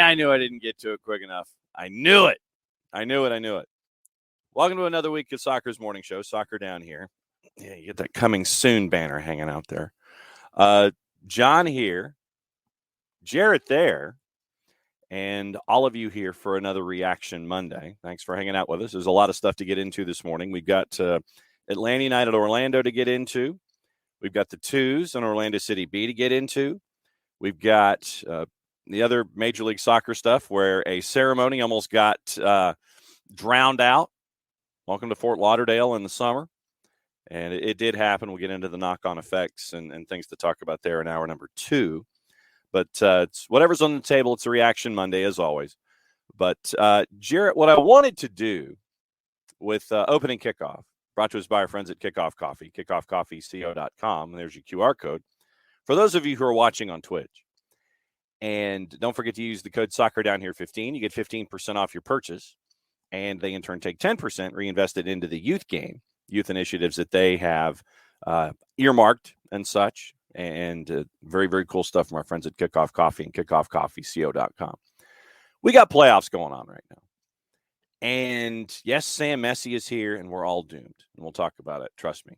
I knew I didn't get to it quick enough. I knew it. Welcome to another week of Soccer's Morning Show, Soccer Down Here. Yeah, you get that coming soon banner hanging out there. John here, Jarrett there, and all of you here for another Reaction Monday. Thanks for hanging out with us. There's a lot of stuff to get into this morning. We've got Atlanta United Orlando to get into. We've got the twos on Orlando City B to get into. We've got the other Major League Soccer stuff where a ceremony almost got drowned out. Welcome to Fort Lauderdale in the summer. And it did happen. We'll get into the knock-on effects and things to talk about there in hour number 2. But it's whatever's on the table, it's a Reaction Monday, as always. But, Jarrett, what I wanted to do with opening kickoff, brought to us by our friends at Kickoff Coffee, kickoffcoffeeco.com. And there's your QR code. For those of you who are watching on Twitch, and don't forget to use the code SoccerDownHere15. You get 15% off your purchase. And they, in turn, take 10% reinvested into the youth game, youth initiatives that they have earmarked and such. And very, very cool stuff from our friends at Kickoff Coffee and kickoffcoffeeco.com. We got playoffs going on right now. And, yes, Sam Messi is here, and we're all doomed. And we'll talk about it. Trust me.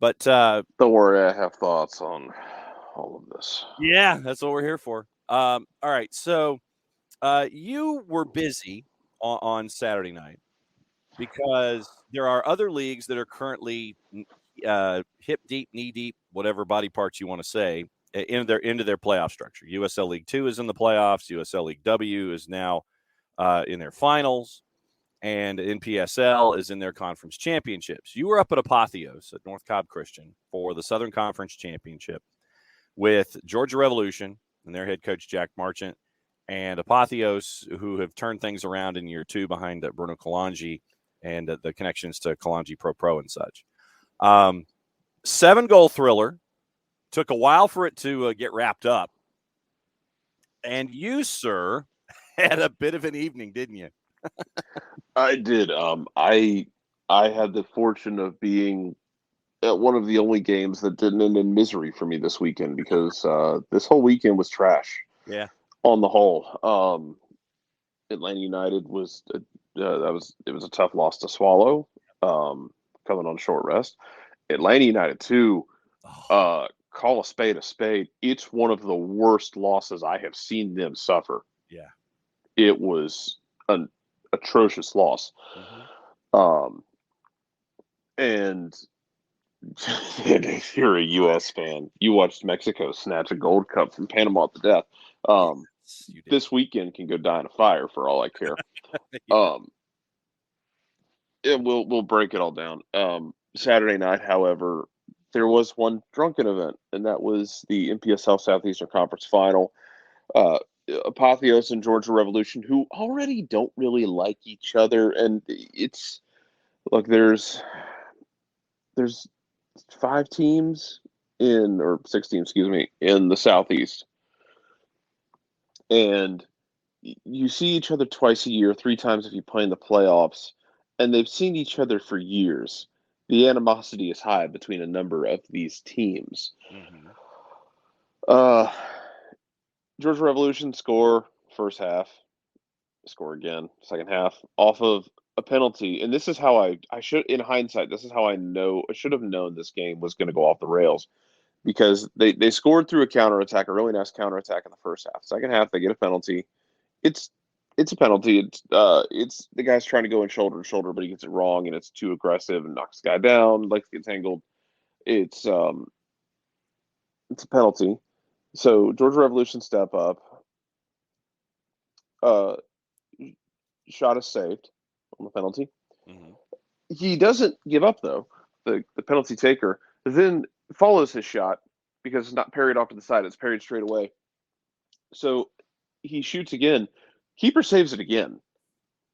But don't worry, I have thoughts on all of this. Yeah, that's what we're here for. All right, so you were busy on Saturday night because there are other leagues that are currently hip deep, knee deep, whatever body parts you want to say, into their playoff structure. USL League 2 is in the playoffs. USL League W is now in their finals. And NPSL is in their conference championships. You were up at Apotheos at North Cobb Christian for the Southern Conference Championship with Georgia Revolution and their head coach, Jack Marchant, and Apotheos, who have turned things around in year 2 behind Bruno Kalanji and the connections to Kalanji Pro and such. 7-goal thriller. Took a while for it to get wrapped up. And you, sir, had a bit of an evening, didn't you? I did. I had the fortune of being at one of the only games that didn't end in misery for me this weekend because this whole weekend was trash. Yeah. On the whole, Atlanta United was it was a tough loss to swallow. Coming on short rest, Atlanta United too. Call a spade a spade. It's one of the worst losses I have seen them suffer. Yeah, it was an atrocious loss. Mm-hmm. And if you're a U.S. fan, you watched Mexico snatch a gold cup from Panama to death. This weekend can go die in a fire for all I care. Yeah. And we'll break it all down. Saturday night, however, there was one drunken event, and that was the NPSL Southeastern Conference Final. Apotheos and Georgia Revolution, who already don't really like each other, and it's look, there's 5 teams or 6 teams, in the Southeast, and you see each other twice a year, 3 times if you play in the playoffs, and they've seen each other for years. The animosity is high between a number of these teams. Mm-hmm. Georgia Revolution score first half, score again second half off of a penalty, and this is how I should, in hindsight, this is how I should have known this game was going to go off the rails, because they scored through a counterattack, a really nice counterattack in the first half. Second half, they get a penalty. It's a penalty. It's the guy's trying to go in shoulder to shoulder, but he gets it wrong, and it's too aggressive and knocks the guy down. Legs get tangled. It's a penalty. So Georgia Revolution step up. Shot is saved on the penalty. Mm-hmm. He doesn't give up, though. The penalty taker then follows his shot because it's not parried off to the side. It's parried straight away. So he shoots again. Keeper saves it again.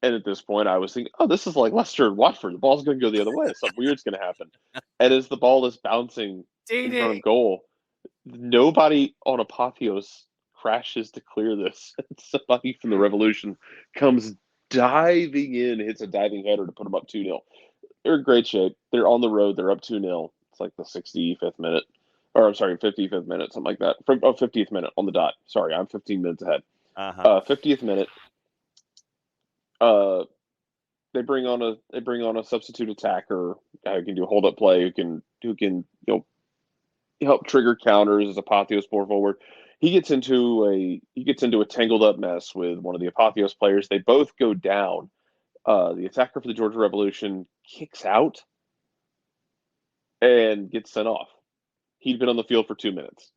And at this point, I was thinking, oh, this is like Leicester and Watford. The ball's going to go the other way. Something weird's going to happen. And as the ball is bouncing in front of goal, nobody on Apotheos crashes to clear this. Somebody from the Revolution comes diving in, hits a diving header to put them up 2-0. They're in great shape. They're on the road. They're up 2-0. It's like the 65th minute. Or, I'm sorry, 55th minute, something like that. 50th minute on the dot. Sorry, I'm 15 minutes ahead. Uh-huh. 50th minute. Uh, they bring on a substitute attacker who can do hold up play, who can help trigger counters as Apotheos poor forward. He gets into a tangled up mess with one of the Apotheos players. They both go down. The attacker for the Georgia Revolution kicks out and gets sent off. He'd been on the field for 2 minutes.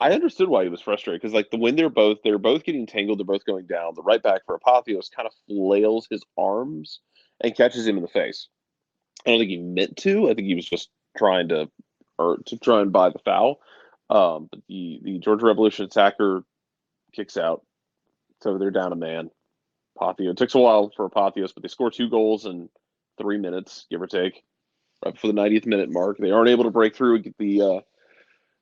I understood why he was frustrated because, like, when they're both getting tangled, they're both going down. The right back for Apotheos kind of flails his arms and catches him in the face. I don't think he meant to. I think he was just trying to try and buy the foul. But the Georgia Revolution attacker kicks out, so they're down a man. Apotheos. It takes a while for Apotheos, but they score 2 goals in 3 minutes, give or take, right before the 90th minute mark. They aren't able to break through and get the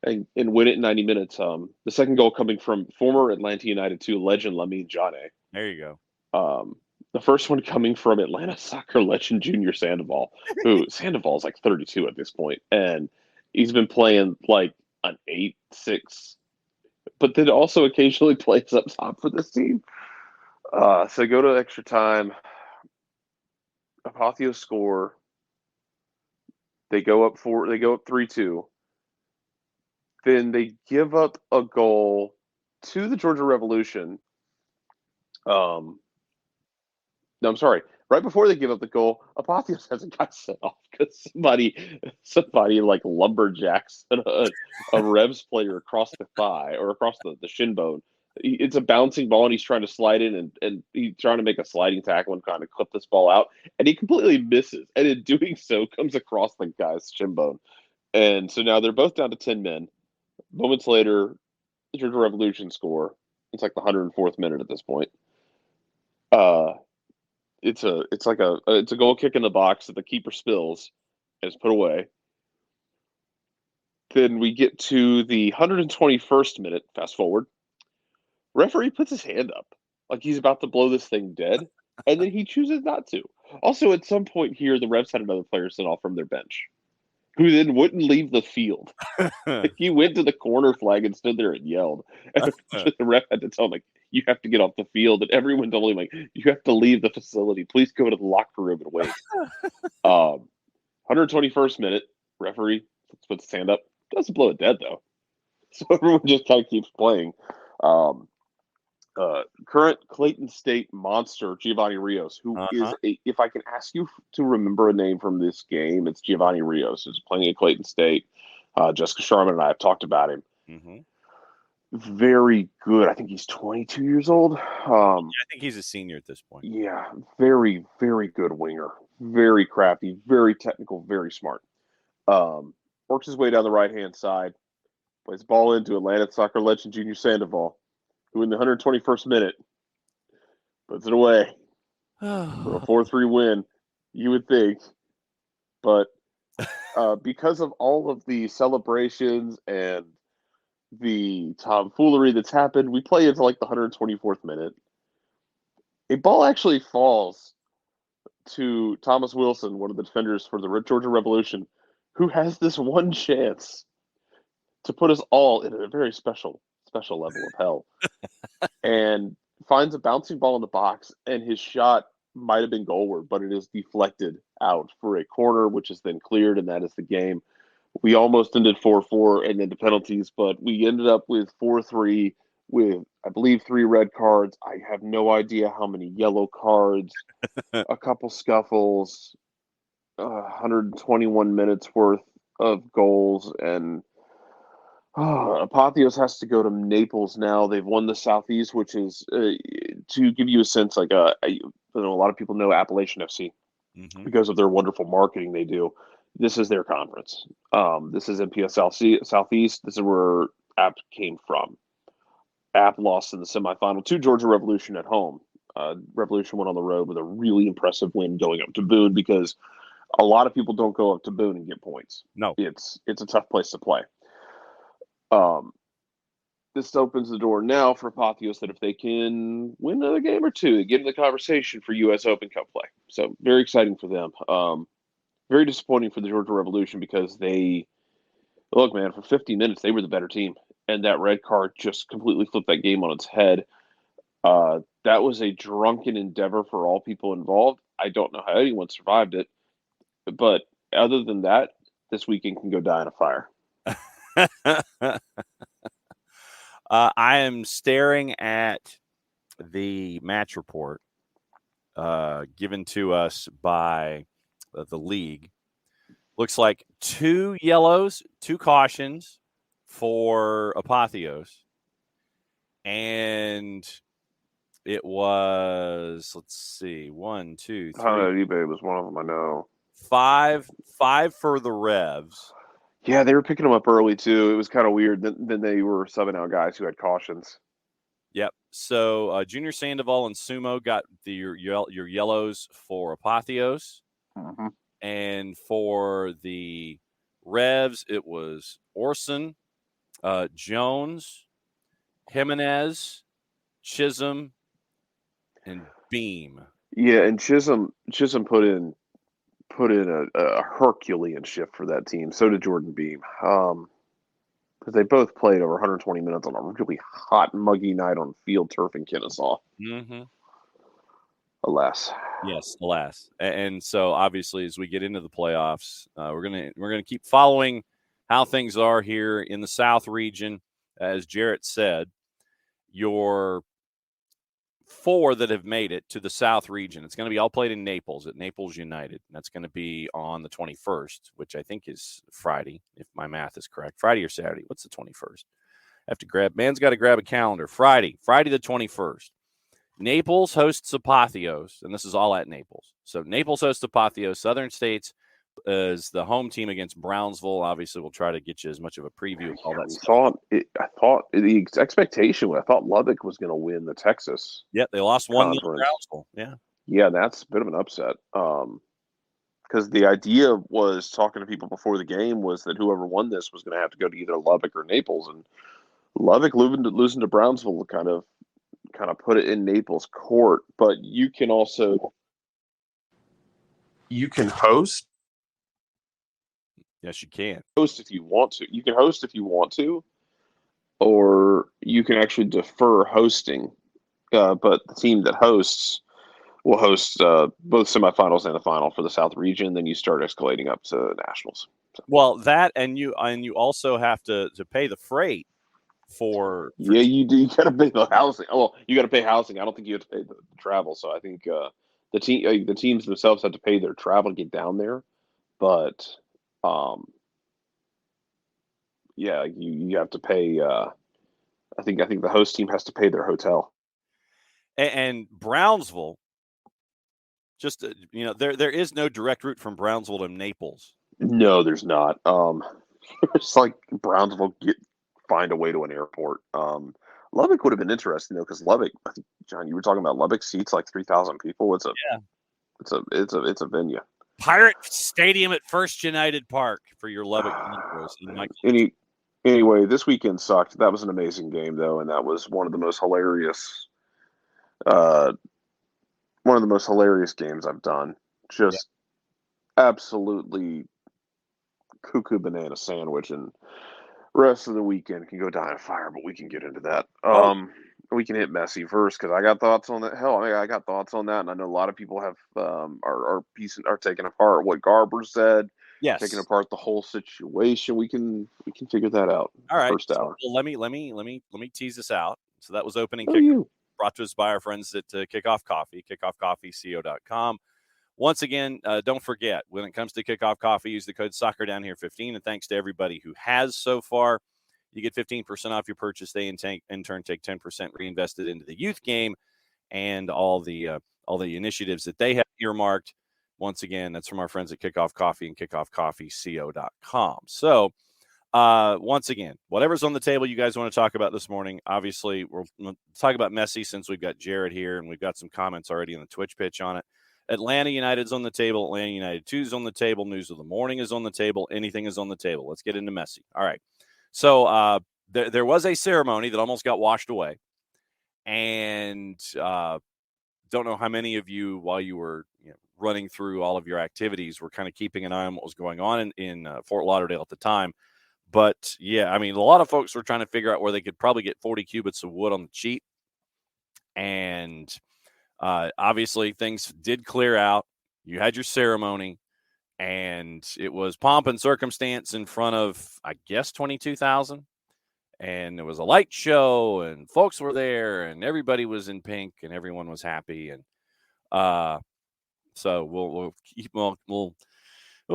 and win it in 90 minutes. The second goal coming from former Atlanta United 2 legend Lamine Jane. There you go. The first one coming from Atlanta soccer legend Junior Sandoval, who Sandoval's like 32 at this point, and he's been playing like an 8-6, but then also occasionally plays up top for this team. So go to extra time. Apotheos score. They go up 3-2. Then they give up a goal to the Georgia Revolution. No, I'm sorry. Right before they give up the goal, Apotheos hasn't got sent off because somebody like lumberjacks a Revs player across the thigh or across the shin bone. It's a bouncing ball, and he's trying to slide in, and he's trying to make a sliding tackle and kind of clip this ball out, and he completely misses, and in doing so, comes across the guy's shin bone. And so now they're both down to 10 men. Moments later, the Georgia Revolution score. It's like the 104th minute at this point. It's a goal kick in the box that the keeper spills and is put away. Then we get to the 121st minute. Fast forward. Referee puts his hand up like he's about to blow this thing dead, and then he chooses not to. Also, at some point here, the Revs had another player sent off from their bench, who then wouldn't leave the field. He went to the corner flag and stood there and yelled. And the ref had to tell him, like, you have to get off the field. And everyone told him, like, you have to leave the facility. Please go to the locker room and wait. 121st minute, referee puts his hand up. Doesn't blow it dead, though. So everyone just kind of keeps playing. Current Clayton State monster, Giovanni Rios, who is if I can ask you to remember a name from this game, it's Giovanni Rios, who's playing at Clayton State. Jessica Sharman and I have talked about him. Mm-hmm. Very good. I think he's 22 years old. I think he's a senior at this point. Yeah, very, very good winger. Very crafty, very technical, very smart. Works his way down the right-hand side, plays the ball into Atlanta soccer legend Junior Sandoval, who in the 121st minute puts it away for a 4-3 win, you would think. But because of all of the celebrations and the tomfoolery that's happened, we play into like the 124th minute. A ball actually falls to Thomas Wilson, one of the defenders for the Georgia Revolution, who has this one chance to put us all in a very special level of hell. And finds a bouncing ball in the box, and his shot might have been goalward, but it is deflected out for a corner, which is then cleared, and that is the game. We almost ended 4-4 and then the penalties, but we ended up with 4-3 with, I believe, 3 red cards. I have no idea how many yellow cards, a couple scuffles, 121 minutes worth of goals, and Apotheos has to go to Naples now. They've won the Southeast, which is, to give you a sense, like a lot of people know Appalachian FC because of their wonderful marketing they do. This is their conference. This is MPS Southeast. This is where App came from. App lost in the semifinal to Georgia Revolution at home. Revolution went on the road with a really impressive win going up to Boone because a lot of people don't go up to Boone and get points. No, it's a tough place to play. This opens the door now for Apotheos that if they can win another game or two, they get in the conversation for U.S. Open Cup play. So very exciting for them. Very disappointing for the Georgia Revolution because look, man, for 50 minutes, they were the better team. and that red card just completely flipped that game on its head. That was a drunken endeavor for all people involved. I don't know how anyone survived it, but other than that, this weekend can go die in a fire. I am staring at the match report given to us by the league. Looks like 2 yellows, 2 cautions for Apotheos. And it was, let's see, 1, 2, 3. eBay was one of them, I know. 5 for the Revs. Yeah, they were picking them up early, too. It was kind of weird. Then they were subbing out guys who had cautions. Yep. So Junior Sandoval and Sumo got your yellows for Apotheos. Mm-hmm. And for the Revs, it was Orson, Jones, Jimenez, Chisholm, and Beam. Yeah, and Chisholm put in a Herculean shift for that team. So did Jordan Beam. Because they both played over 120 minutes on a really hot, muggy night on field turf in Kennesaw. Mm-hmm. Alas. Yes, alas. And so obviously, as we get into the playoffs, we're gonna keep following how things are here in the South region. As Jarrett said, your 4 that have made it to the South region, it's going to be all played in Naples at Naples United. And that's going to be on the 21st, which I think is Friday, if my math is correct. Friday or Saturday? What's the 21st? Man's got to grab a calendar. Friday the 21st. Naples hosts Apotheos, and this is all at Naples. So Naples hosts Apotheos. Southern States is the home team against Brownsville. Obviously, we'll try to get you as much of a preview of all that stuff. I thought the expectation, I thought Lubbock was going to win the Texas. Yeah, they lost 1-0 to Brownsville. Yeah. Yeah, that's a bit of an upset. Because the idea was, talking to people before the game, was that whoever won this was going to have to go to either Lubbock or Naples, and Lubbock losing to Brownsville kind of put it in Naples' court. But you can host. Yes, you can. Host if you want to. You can host if you want to, or you can actually defer hosting. But the team that hosts will host both semifinals and the final for the South region. Then you start escalating up to nationals. So. Well, that and you also have to pay the freight for yeah, you do. You got to pay the housing. Oh, you got to pay housing. I don't think you have to pay the travel. So I think the teams themselves have to pay their travel to get down there. But yeah, you have to pay. I think the host team has to pay their hotel. And Brownsville, just there is no direct route from Brownsville to Naples. No, there's not. It's like Brownsville find a way to an airport. Lubbock would have been interesting though, because Lubbock, I think, John, you were talking about Lubbock seats like 3,000 people. It's a venue. Pirate Stadium at First United Park for your Lubbock Heroes. Anyway, this weekend sucked. That was an amazing game though, and that was one of the most hilarious games I've done. Just absolutely cuckoo banana sandwich, and rest of the weekend can go die in a fire, but we can get into that. We can hit Messi first because I got thoughts on that. Hell, I got thoughts on that, and I know a lot of people have are taking apart what Garber said. Yes, taking apart the whole situation. We can figure that out. All right. First hour. So let me tease this out. So that was opening kickoff, brought to us by our friends at Kickoff Coffee, kickoffcoffeeco.com. Once again, don't forget, when it comes to Kickoff Coffee, use the code SOCCERDOWNHERE15. And thanks to everybody who has so far. You get 15% off your purchase. They in turn take 10% reinvested into the youth game and all the initiatives that they have earmarked. Once again, that's from our friends at Kickoff Coffee and kickoffcoffeeco.com. So, once again, whatever's on the table you guys want to talk about this morning, obviously, we'll talk about Messi since we've got Jared here and we've got some comments already on the Twitch pitch on it. Atlanta United's on the table. Atlanta United 2 is on the table. News of the morning is on the table. Anything is on the table. Let's get into Messi. All right. So there was a ceremony that almost got washed away. And don't know how many of you, while you were running through all of your activities, were kind of keeping an eye on what was going on in Fort Lauderdale at the time. But yeah, I mean, a lot of folks were trying to figure out where they could probably get 40 cubits of wood on the cheap. And obviously things did clear out. You had your ceremony, and it was pomp and circumstance in front of, I guess, 22,000. And there was a light show, and folks were there, and everybody was in pink, and everyone was happy. And so we'll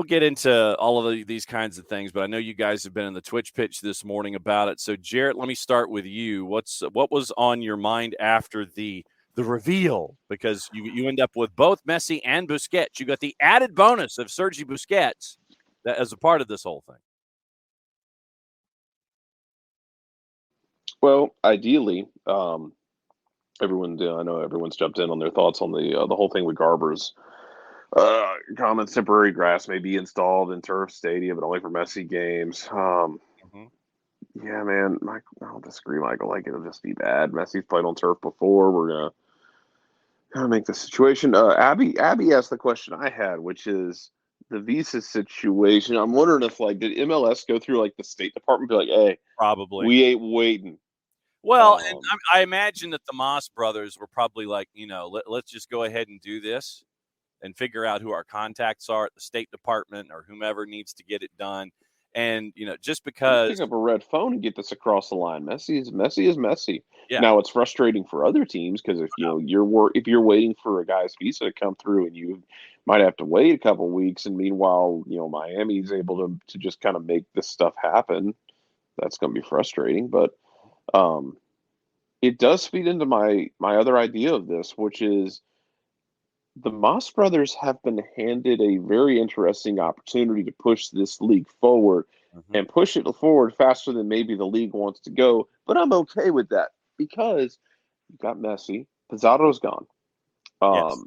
get into all of these kinds of things. But I know you guys have been in the Twitch pitch this morning about it. So Jarrett, let me start with you. What was on your mind after the reveal? Because you end up with both Messi and Busquets. You got the added bonus of Sergi Busquets as a part of this whole thing. Well, ideally, I know everyone's jumped in on their thoughts on the whole thing with Garber's comments. Temporary grass may be installed in turf stadium, but only for Messi games. Yeah, man, I'll disagree, Michael. Like, it'll just be bad. Messi's played on turf before. We're gonna make the situation. Abby asked the question I had, which is the visa situation. I'm wondering if, like, did MLS go through, like, the State Department, be like, hey, probably we ain't waiting. Well, and I imagine that the Moss brothers were probably like, let's just go ahead and do this and figure out who our contacts are at the State Department or whomever needs to get it done. And, just because pick up a red phone and get this across the line. Messi is Messi. Yeah. Now it's frustrating for other teams because if if you're waiting for a guy's visa to come through and you might have to wait a couple weeks, and meanwhile, Miami's able to just kind of make this stuff happen, that's going to be frustrating. But it does feed into my other idea of this, which is the Moss brothers have been handed a very interesting opportunity to push this league forward and push it forward faster than maybe the league wants to go. But I'm okay with that because you've got Messi. Pizarro's gone. Yes.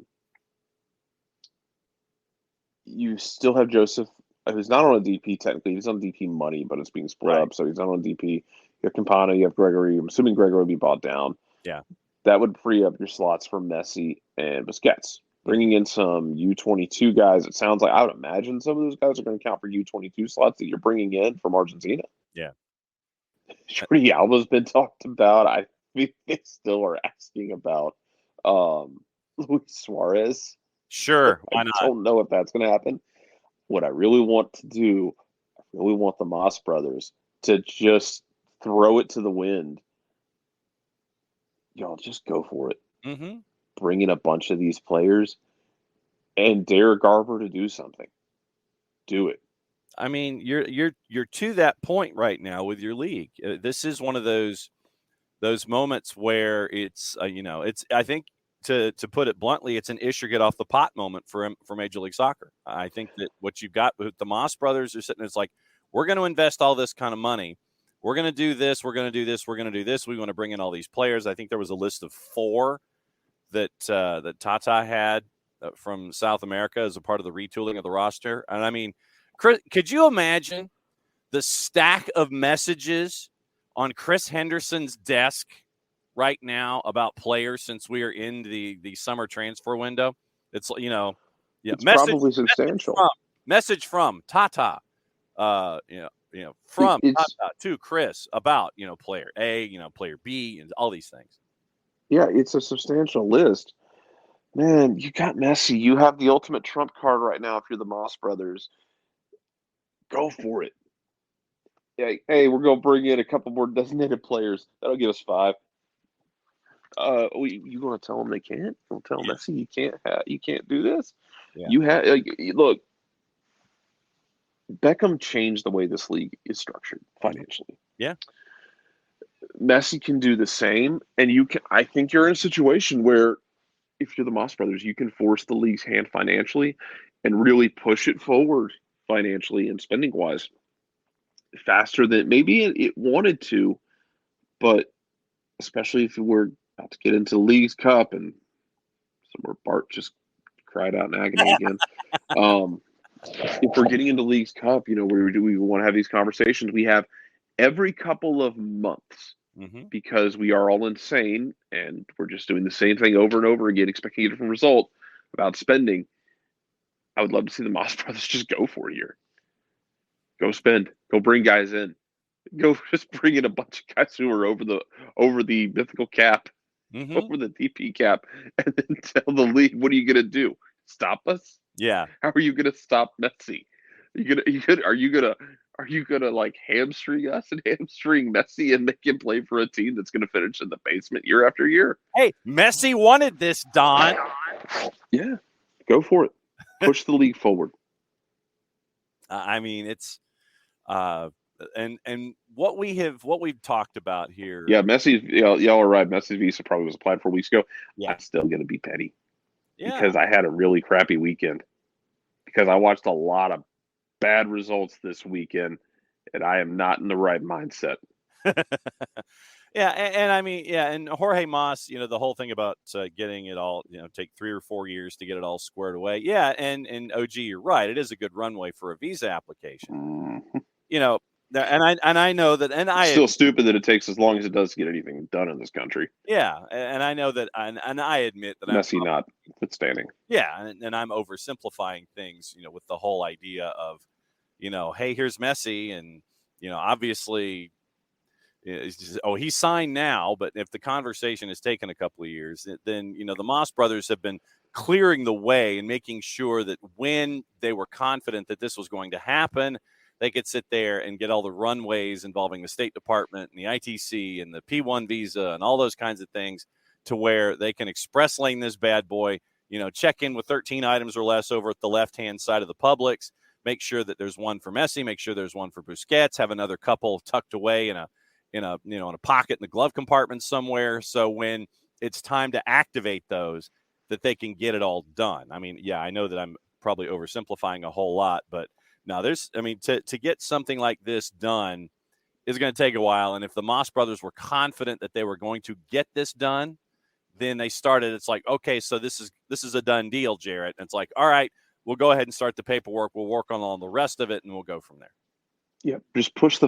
You still have Joseph, who's not on a DP technically. He's on DP money, but it's being split up, so he's not on DP. You have Campana, you have Gregory. I'm assuming Gregory will be bought down. Yeah. That would free up your slots for Messi and Busquets. Bringing in some U22 guys, it sounds like I would imagine some of those guys are going to count for U22 slots that you're bringing in from Argentina. Yeah. Jordi Alba's been talked about. I think they still are asking about Luis Suarez. Sure. Why not? I don't know if that's going to happen. What I really want to do, I really want the Moss brothers to just throw it to the wind. Y'all just go for it. Bring in a bunch of these players and dare Garber to do something. Do it. I mean, you're to that point right now with your league. This is one of those moments where it's it's, I think, to put it bluntly, it's an ish or get off the pot moment for Major League Soccer. I think that what you've got with the Moss brothers are sitting, it's like, we're going to invest all this kind of money. We're going to do this. We're going to do this. We're going to do this. We want to bring in all these players. I think there was a list of 4 that Tata had from South America as a part of the retooling of the roster. And I mean, Chris, could you imagine the stack of messages on Chris Henderson's desk right now about players since we are in the summer transfer window? It's it's probably substantial. Message from Tata, from Tata to Chris about player A, player B, and all these things. Yeah, it's a substantial list. Man, you got Messi. You have the ultimate trump card right now if you're the Moss brothers. Go for it. Hey, we're going to bring in a couple more designated players. That'll give us 5. You going to tell them they can't? You going to tell Messi you can't do this? Yeah. You have look. Beckham changed the way this league is structured financially. Yeah. Messi can do the same, and I think you're in a situation where if you're the Moss brothers, you can force the league's hand financially and really push it forward financially and spending wise faster than maybe it wanted to, but especially if we're about to get into the League's Cup and somewhere Bart just cried out in agony again. If we're getting into League's Cup, we want to have these conversations. We have every couple of months because we are all insane and we're just doing the same thing over and over again, expecting a different result about spending. I would love to see the Moss brothers just go for it here. Go spend. Go bring guys in. Go just bring in a bunch of guys who are over the mythical cap, Mm-hmm. over the DP cap, and then tell the league, what are you gonna do? Stop us? Yeah. How are you gonna stop Messi? Are you gonna like hamstring us and hamstring Messi and make him play for a team that's gonna finish in the basement year after year? Hey, Messi wanted this, Don. Yeah, go for it. Push the league forward. I mean, it's and what we've talked about here. Yeah, Messi. Y'all are right. Messi's visa probably was applied 4 weeks ago. Yeah. I'm still gonna be petty Yeah. because I had a really crappy weekend because I watched a lot of bad results this weekend, and I am not in the right mindset. Yeah, and I mean, yeah, and Jorge Mas, the whole thing about getting it all, take 3 or 4 years to get it all squared away. Yeah, and OG, you're right. It is a good runway for a visa application. Mm. You know, and I know that, and It's still stupid that it takes as long as it does to get anything done in this country. Yeah, and I know that, and I admit that Messi notwithstanding. Yeah, and I'm oversimplifying things, with the whole idea of, hey, here's Messi, and obviously, he's signed now, but if the conversation has taken a couple of years, then the Moss brothers have been clearing the way and making sure that when they were confident that this was going to happen, they could sit there and get all the runways involving the State Department and the ITC and the P1 visa and all those kinds of things to where they can express lane this bad boy, check in with 13 items or less over at the left-hand side of the Publix, make sure that there's one for Messi, make sure there's one for Busquets, have another couple tucked away in a pocket in the glove compartment somewhere. So when it's time to activate those, that they can get it all done. I mean, yeah, I know that I'm probably oversimplifying a whole lot, but no, to get something like this done is going to take a while. And if the Moss brothers were confident that they were going to get this done, then they started. It's like, okay, so this is a done deal, Jarrett. And it's like, all right, we'll go ahead and start the paperwork. We'll work on all the rest of it, and we'll go from there. Yeah, just push the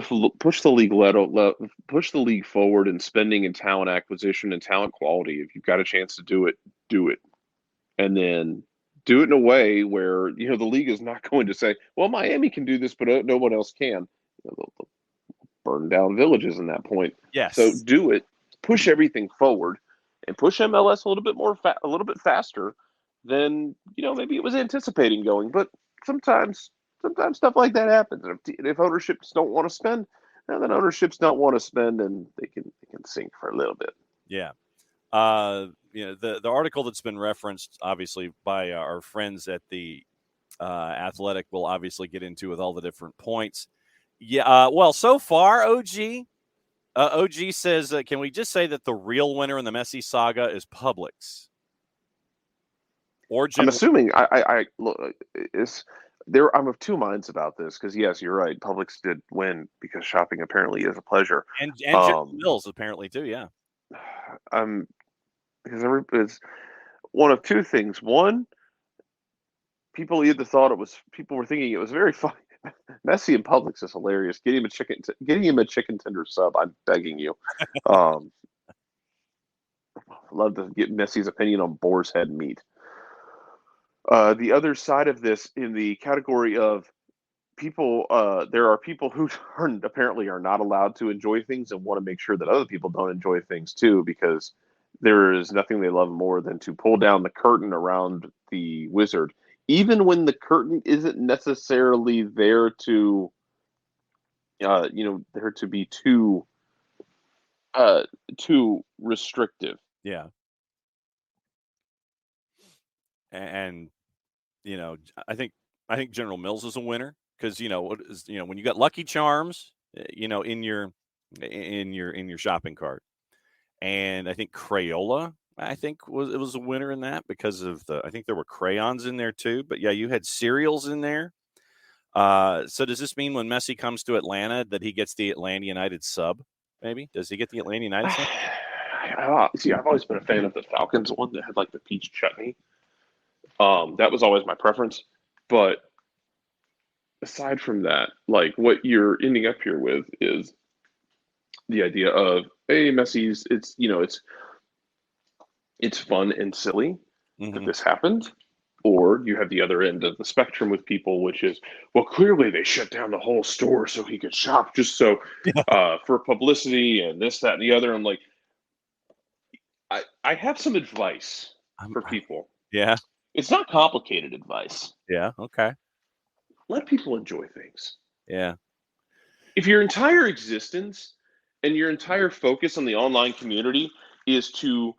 league forward in spending and talent acquisition and talent quality. If you've got a chance to do it, and then do it in a way where the league is not going to say, "Well, Miami can do this, but no one else can." They'll burn down villages in that point. Yes. So do it, push everything forward, and push MLS a little bit a little bit faster than maybe it was anticipating going. But sometimes stuff like that happens. If ownerships don't want to spend, then ownerships don't want to spend, and they can sink for a little bit. Yeah. The article that's been referenced, obviously, by our friends at the Athletic, will obviously get into with all the different points. Yeah. Well, so far, OG says, can we just say that the real winner in the Messi saga is Publix? I'm assuming I look is there. I'm of two minds about this because yes, you're right. Publix did win because shopping apparently is a pleasure, and General Mills apparently too. Yeah. Because it's one of two things. One, people were thinking it was very funny. Messi and Publix is hilarious. Getting him a chicken tender sub. I'm begging you. Love to get Messi's opinion on boar's head meat. The other side of this, in the category of people, there are people who apparently are not allowed to enjoy things and want to make sure that other people don't enjoy things too, because there is nothing they love more than to pull down the curtain around the wizard, even when the curtain isn't necessarily there to, there to be too restrictive. Yeah. And I think General Mills is a winner because when you got Lucky Charms, in your shopping cart, and I think Crayola, I think was a winner in that because of I think there were crayons in there too. But yeah, you had cereals in there. So does this mean when Messi comes to Atlanta that he gets the Atlanta United sub? Maybe does he get the Atlanta United sub? See, I've always been a fan of the Falcons one that had like the peach chutney. That was always my preference. But aside from that, like what you're ending up here with is the idea of, hey, Messi's. It's fun and silly that this happened, Or you have the other end of the spectrum with people, which is, well, clearly they shut down the whole store so he could shop just so for publicity and this, that, and the other. I'm like, I have some advice for people. Yeah. It's not complicated advice. Yeah. Okay. Let people enjoy things. Yeah. If your entire existence and your entire focus on the online community is to,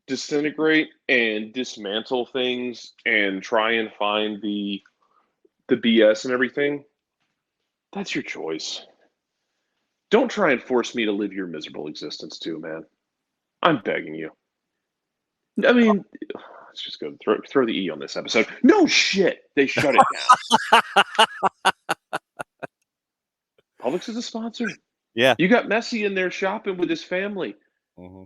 disintegrate and dismantle things and try and find the BS and everything, that's your choice. Don't try and force me to live your miserable existence too, man. I'm begging you. I mean, let's just go throw the E on this episode. No shit, they shut it down. Publix is a sponsor. Yeah. You got Messi in there shopping with his family. Mm-hmm.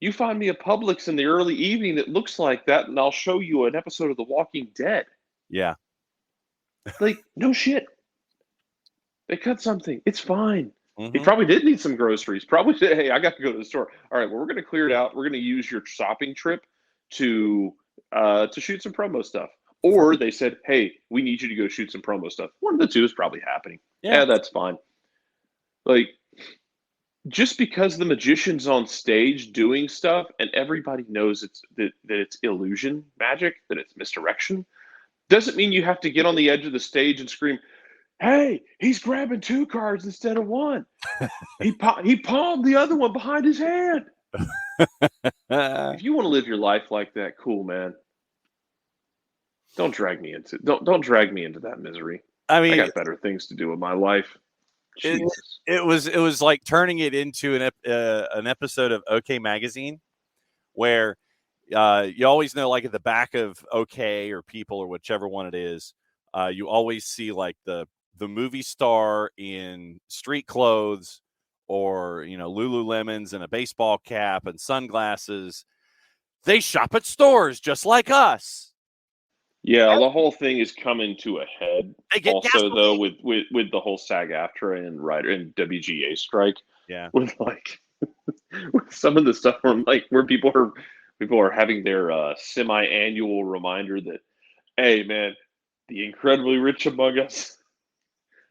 You find me a Publix in the early evening that looks like that, and I'll show you an episode of The Walking Dead. Yeah. Like, no shit. They cut something. It's fine. Mm-hmm. He probably did need some groceries. Probably said, hey, I got to go to the store. All right, well, we're going to clear it out. We're going to use your shopping trip to shoot some promo stuff. Or they said, hey, we need you to go shoot some promo stuff. One of the two is probably happening. Yeah, that's fine. Like, just because the magician's on stage doing stuff and everybody knows that it's illusion magic, that it's misdirection, doesn't mean you have to get on the edge of the stage and scream, hey, he's grabbing 2 cards instead of 1. He palmed the other one behind his hand. If you want to live your life like that, cool, man. Don't drag me into that misery. I mean, I got better things to do with my life. It was like turning it into an episode of OK Magazine, where you always know, like at the back of OK or People or whichever one it is, you always see like the movie star in street clothes or Lululemons and a baseball cap and sunglasses. They shop at stores just like us. Yeah, the whole thing is coming to a head. They get also, though, with the whole SAG-AFTRA and WGA strike. Yeah, with like with some of the stuff where people are having their semi-annual reminder that, hey, man, the incredibly rich among us,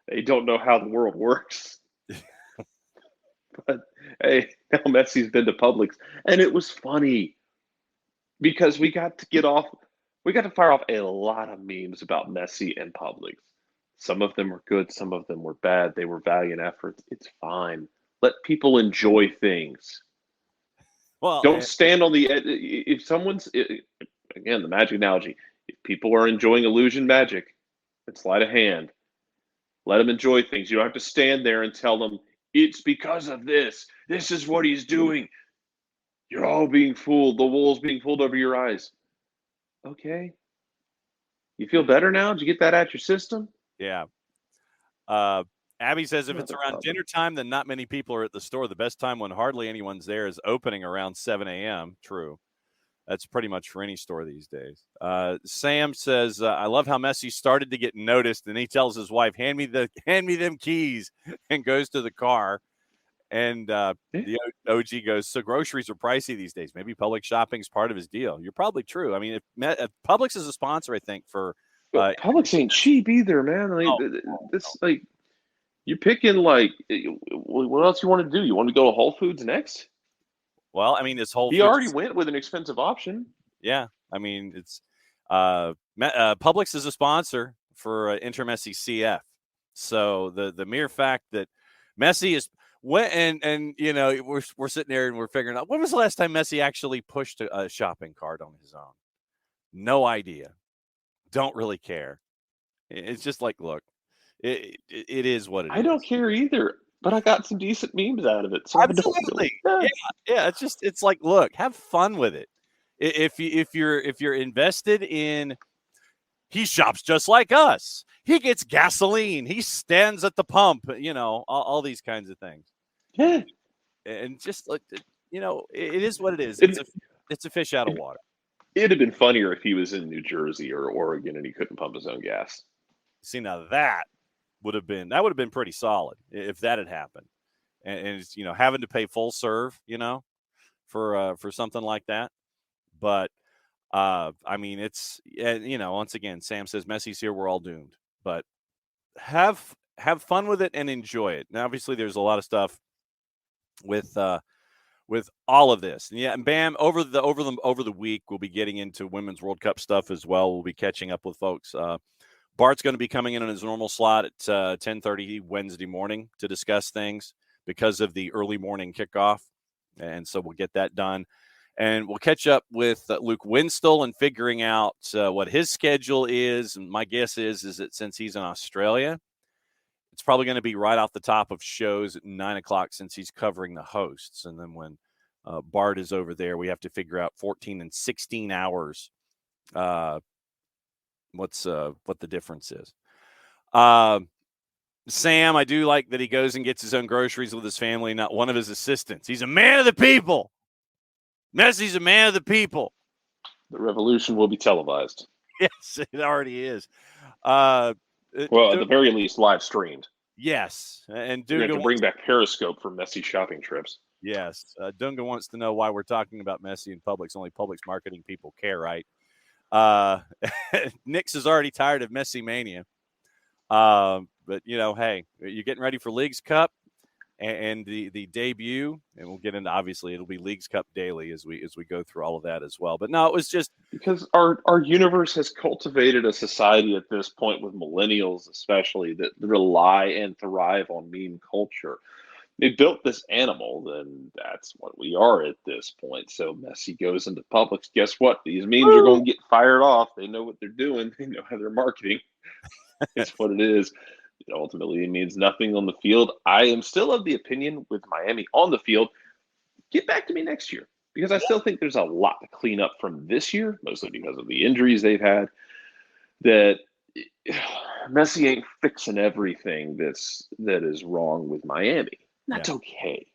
they don't know how the world works. But hey, now Messi's been to Publix, and it was funny because we got to fire off a lot of memes about Messi and Publix. Some of them were good, some of them were bad. They were valiant efforts. It's fine. Let people enjoy things. Well, don't stand on the edge. If someone's, again, the magic analogy, if people are enjoying illusion magic and sleight of hand, let them enjoy things. You don't have to stand there and tell them, it's because of this. This is what he's doing. You're all being fooled. The wool's being pulled over your eyes. Okay. You feel better now? Did you get that out your system? Yeah. Abby says if it's around dinner time, then not many people are at the store. The best time when hardly anyone's there is opening around 7 a.m. True. That's pretty much for any store these days. Sam says, I love how Messi started to get noticed, and he tells his wife, hand me them keys, and goes to the car. And the OG goes, so groceries are pricey these days. Maybe public shopping is part of his deal. You're probably true. I mean, if Publix is a sponsor, I think, for Publix ain't cheap either, man. Like, you're picking like, what else you want to do? You want to go to Whole Foods next? Well, I mean, this Whole He already went with an expensive option. Yeah, I mean, it's Publix is a sponsor for Inter Messi CF. So the mere fact that Messi is and we're sitting there and we're figuring out when was the last time Messi actually pushed a shopping cart on his own? No idea. Don't really care. It's just like, look, it is what it is. I don't care either, but I got some decent memes out of it. So absolutely, yeah. It's like, look, have fun with it. If you're invested in, he shops just like us. He gets gasoline. He stands at the pump. All these kinds of things. Yeah, and just like it is what it is. It's a fish out of water. It'd have been funnier if he was in New Jersey or Oregon and he couldn't pump his own gas. See, now that would have been pretty solid if that had happened, and it's having to pay full serve, for something like that. But I mean, it's once again, Sam says Messi's here, we're all doomed. But have fun with it and enjoy it. Now, obviously, there's a lot of stuff with all of this. And yeah, and Bam, over the week, we'll be getting into Women's World Cup stuff as well. We'll be catching up with folks. Bart's going to be coming in on his normal slot at 10:30 Wednesday morning to discuss things because of the early morning kickoff. And so we'll get that done. And we'll catch up with Luke Winstall and figuring out what his schedule is. And my guess is that since he's in Australia, it's probably going to be right off the top of shows at 9 o'clock since he's covering the hosts. And then when Bart is over there, we have to figure out 14 and 16 hours what the difference is. Sam, I do like that he goes and gets his own groceries with his family, not one of his assistants. He's a man of the people. Messi's a man of the people. The revolution will be televised. Yes, it already is. Well, at the very least, live streamed. Yes, and We're going to bring back Periscope for Messi shopping trips. Yes, Dunga wants to know why we're talking about Messi in Publix. Only Publix marketing people care, right? Nix is already tired of Messi mania. But hey, you're getting ready for Leagues Cup and the debut, and we'll get into, obviously it'll be Leagues Cup daily as we go through all of that as well. But no, it was just because our universe has cultivated a society at this point with millennials especially that rely and thrive on meme culture. They built this animal, then that's what we are at this point. So Messi goes into Publix. Guess what? These memes are going to get fired off. They know what they're doing. They know how they're marketing. It's what it is. Ultimately, it means nothing on the field. I am still of the opinion with Miami on the field, get back to me next year because I still think there's a lot to clean up from this year, mostly because of the injuries they've had, that Messi ain't fixing everything that is wrong with Miami. That's okay.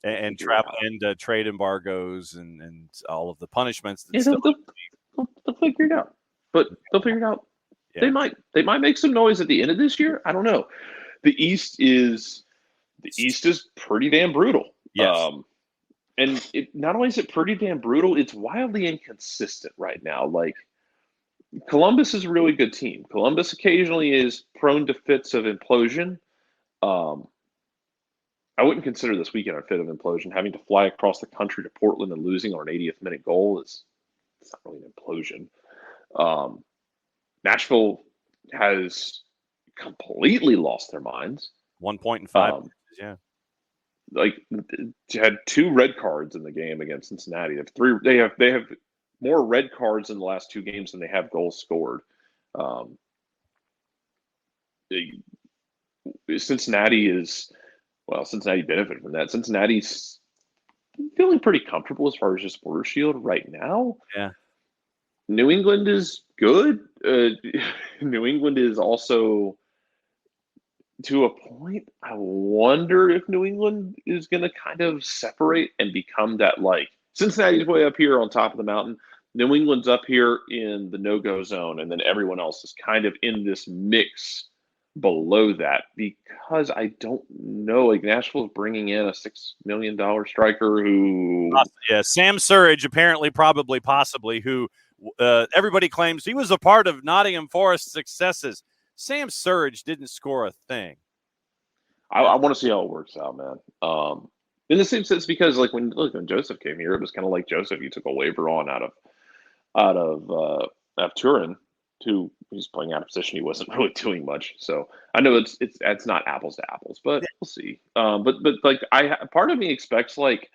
And travel and trade embargoes and all of the punishments. They'll figure it out. But they'll figure it out. Yeah. They might make some noise at the end of this year. I don't know. The East is pretty damn brutal. Yes. And not only is it pretty damn brutal, it's wildly inconsistent right now. Like Columbus is a really good team. Columbus occasionally is prone to fits of implosion. I wouldn't consider this weekend a fit of implosion. Having to fly across the country to Portland and losing on an 80th minute goal it's not really an implosion. Nashville has completely lost their minds. 1 point in 5. Yeah. Like had 2 red cards in the game against Cincinnati. They have more red cards in the last 2 games than they have goals scored. Cincinnati benefited from that. Cincinnati's feeling pretty comfortable as far as just border shield right now. Yeah. New England is good. New England is also to a point. I wonder if New England is going to kind of separate and become that, like, Cincinnati's way up here on top of the mountain. New England's up here in the no-go zone, and then everyone else is kind of in this mix below that because I don't know. Like Nashville's bringing in a $6 million striker who, Sam Surridge, apparently, probably, possibly, who everybody claims he was a part of Nottingham Forest's successes. Sam Surridge didn't score a thing. I want to see how it works out, man. In the same sense, because like when Joseph came here, it was kind of like Joseph. You took a waiver on out of Turin, who he's playing out of position. He wasn't really doing much. So I know it's not apples to apples, but we'll see. But like part of me expects like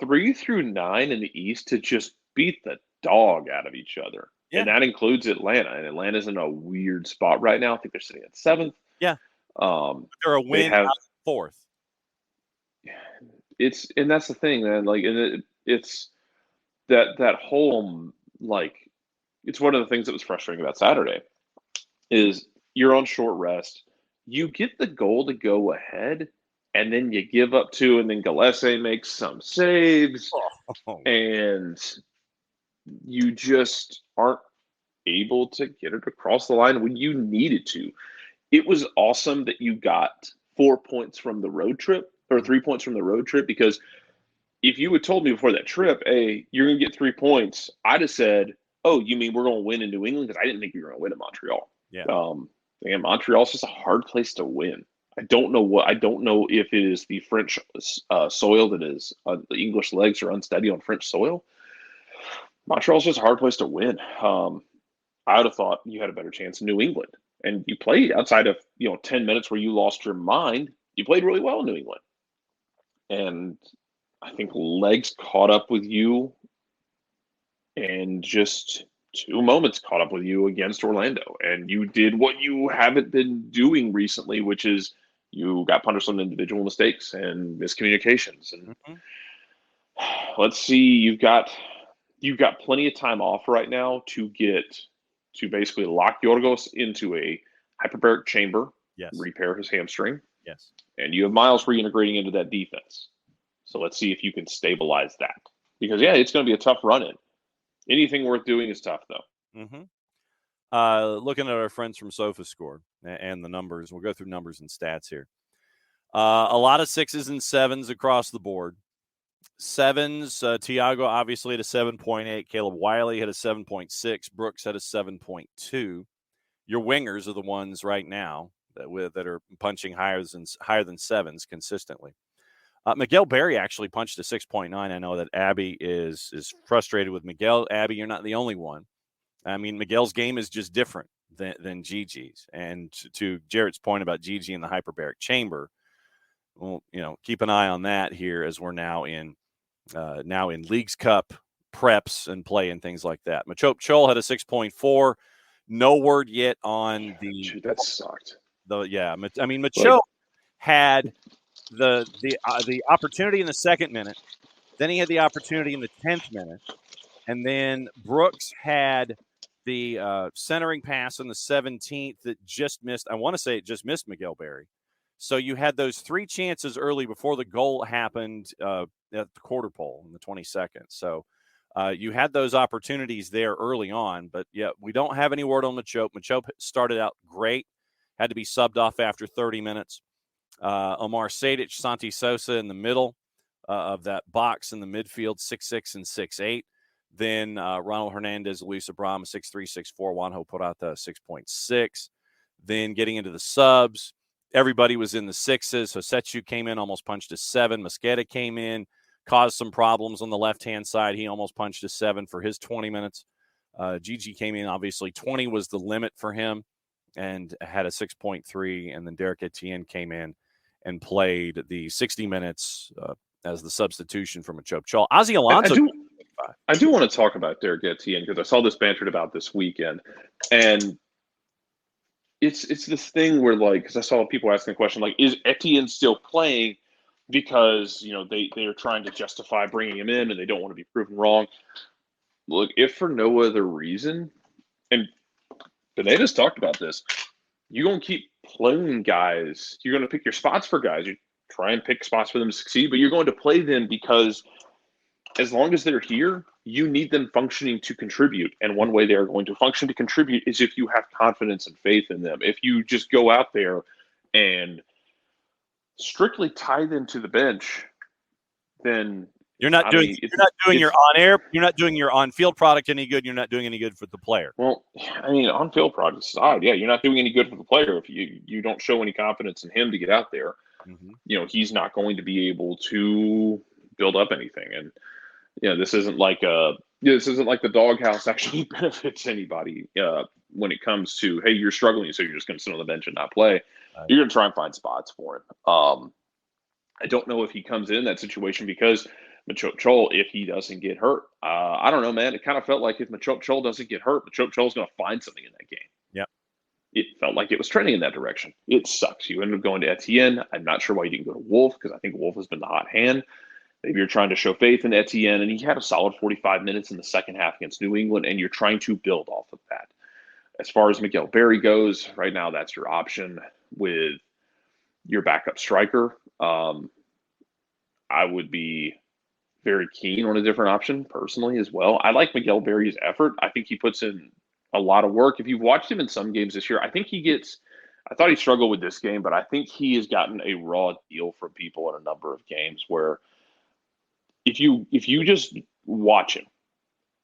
3 through 9 in the East to just beat the dog out of each other. Yeah. And that includes Atlanta. And Atlanta's in a weird spot right now. I think they're sitting at 7th. Yeah. They're a win out of 4th. And that's the thing, man. Like, and it's that whole, like, it's one of the things that was frustrating about Saturday is you're on short rest. You get the goal to go ahead, and then you give up 2, and then Gillespie makes some saves, and you just aren't able to get it across the line when you needed to. It was awesome that you got 4 points from the road trip, or 3 points from the road trip, because if you had told me before that trip, hey, you're going to get 3 points, I'd have said, oh, you mean we're going to win in New England? Because I didn't think we were going to win in Montreal. Yeah. And Montreal's just a hard place to win. I don't know if it is the French soil that is the English legs are unsteady on French soil. Montreal's just a hard place to win. I would have thought you had a better chance in New England. And you played outside of 10 minutes where you lost your mind. You played really well in New England. And I think legs caught up with you, and just 2 moments caught up with you against Orlando. And you did what you haven't been doing recently, which is you got punished on individual mistakes and miscommunications. And let's see, you've got plenty of time off right now to basically lock Yorgos into a hyperbaric chamber, yes, repair his hamstring. Yes. And you have Miles reintegrating into that defense. So let's see if you can stabilize that. Because, yeah, it's going to be a tough run-in. Anything worth doing is tough, though. Looking at our friends from SofaScore and the numbers, we'll go through numbers and stats here. A lot of 6s and 7s across the board. 7s, Tiago obviously had a 7.8. Caleb Wiley had a 7.6. Brooks had a 7.2. Your wingers are the ones right now that are punching higher than 7s consistently. Miguel Berry actually punched a 6.9. I know that Abby is frustrated with Miguel. Abby, you're not the only one. I mean, Miguel's game is just different than Gigi's. And to Jarrett's point about Gigi in the hyperbaric chamber, well, keep an eye on that here as we're now in Leagues Cup preps and play and things like that. Machop Chol had a 6.4. No word yet on the. Dude, that sucked. Machop had the opportunity in the 2nd minute. Then he had the opportunity in the 10th minute. And then Brooks had the centering pass in the 17th that just missed. I want to say it just missed Miguel Berry. So you had those 3 chances early before the goal happened at the quarter pole in the 22nd. So you had those opportunities there early on. But, yeah, we don't have any word on Machop. Machop started out great, had to be subbed off after 30 minutes. Omar Sadic, Santi Sosa in the middle of that box in the midfield, 6'6" and 6'8". Then Ronald Hernandez, Luis Abram, 6'3", 6'4". Juanjo Porata, 6.6. Then getting into the subs, everybody was in the 6s. Hosechu came in, almost punched a 7. Mosqueda came in, caused some problems on the left-hand side. He almost punched a 7 for his 20 minutes. Gigi came in, obviously 20 was the limit for him, and had a 6.3. And then Derek Etienne came in and played the 60 minutes as the substitution for Machop Chol. Ozzy Alonso. I do want to talk about Derek Etienne because I saw this bantered about this weekend. And it's this thing where, because I saw people asking the question, is Etienne still playing because, they are trying to justify bringing him in and they don't want to be proven wrong. Look, if for no other reason, and Pineda's talked about this, you're going to keep playing guys. You're going to pick your spots for guys. You try and pick spots for them to succeed, but you're going to play them because as long as they're here, you need them functioning to contribute. And one way they're going to function to contribute is if you have confidence and faith in them. If you just go out there and strictly tie them to the bench, then you're not doing your on-field product any good. You're not doing any good for the player. Well, on-field product aside, yeah, you're not doing any good for the player if you don't show any confidence in him to get out there. Mm-hmm. He's not going to be able to build up anything. And this isn't like the doghouse actually benefits anybody when it comes to, hey, you're struggling, so you're just going to sit on the bench and not play. Right. You're going to try and find spots for him. I don't know if he comes in that situation because Machop Chol, if he doesn't get hurt, I don't know, man. It kind of felt like if Machop Chol doesn't get hurt, Machop Chol's going to find something in that game. Yeah. It felt like it was trending in that direction. It sucks. You ended up going to Etienne. I'm not sure why you didn't go to Wolf because I think Wolf has been the hot hand. Maybe you're trying to show faith in Etienne, and he had a solid 45 minutes in the second half against New England, and you're trying to build off of that. As far as Miguel Berry goes, right now that's your option with your backup striker. I would be very keen on a different option personally as well. I like Miguel Berry's effort. I think he puts in a lot of work. If you've watched him in some games this year, I thought he struggled with this game, but I think he has gotten a raw deal from people in a number of games where if you just watch him,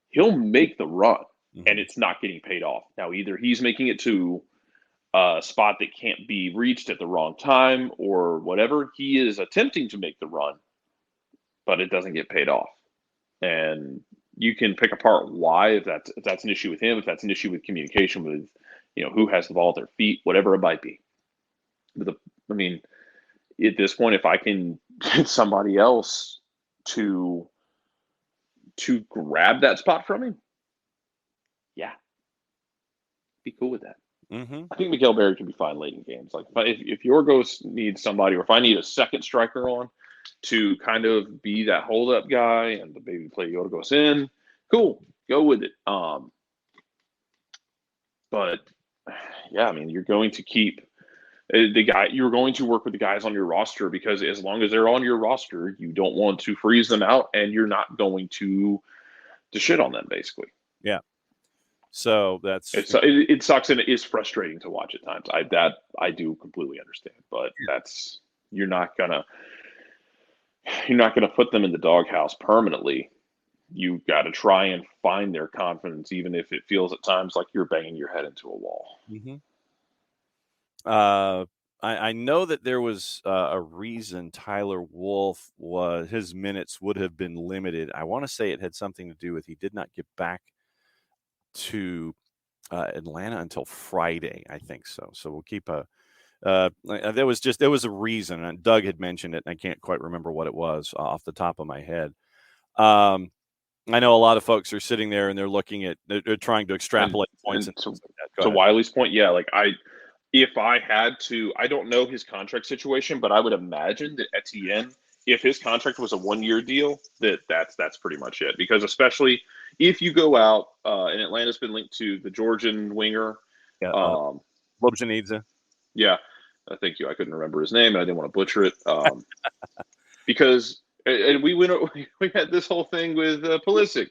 he'll make the run, and it's not getting paid off. Now, either he's making it to a spot that can't be reached at the wrong time or whatever. He is attempting to make the run, but it doesn't get paid off. And you can pick apart why, if that's an issue with him, if that's an issue with communication with, who has the ball at their feet, whatever it might be. But I mean, at this point, if I can get somebody else to grab that spot from him, yeah, be cool with that. I think Miguel Berry can be fine late in games. Like if Yorgos needs somebody, or if I need a second striker on to kind of be that hold up guy and the baby play Yorgos in, cool, go with it. But yeah, I mean, you're going to keep you're going to work with the guys on your roster, because as long as they're on your roster, you don't want to freeze them out, and you're not going to shit on them, basically. Yeah. So it sucks, and it is frustrating to watch at times. I do completely understand, but you're not gonna put them in the doghouse permanently. You got to try and find their confidence, even if it feels at times like you're banging your head into a wall. I know that there was a reason Tyler Wolff his minutes would have been limited. I want to say it had something to do with he did not get back to Atlanta until Friday, I think so. So we'll keep there was a reason, and Doug had mentioned it, and I can't quite remember what it was off the top of my head. I know a lot of folks are sitting there and they're trying to extrapolate points. And to Wiley's point, yeah, like if I had to, I don't know his contract situation, but I would imagine that Etienne, if his contract was a 1-year deal, that's pretty much it. Because especially if you go out, and Atlanta's been linked to the Georgian winger. Lobjanidze. Yeah. Thank you. I couldn't remember his name, and I didn't want to butcher it. Because and we had this whole thing with Pulisic,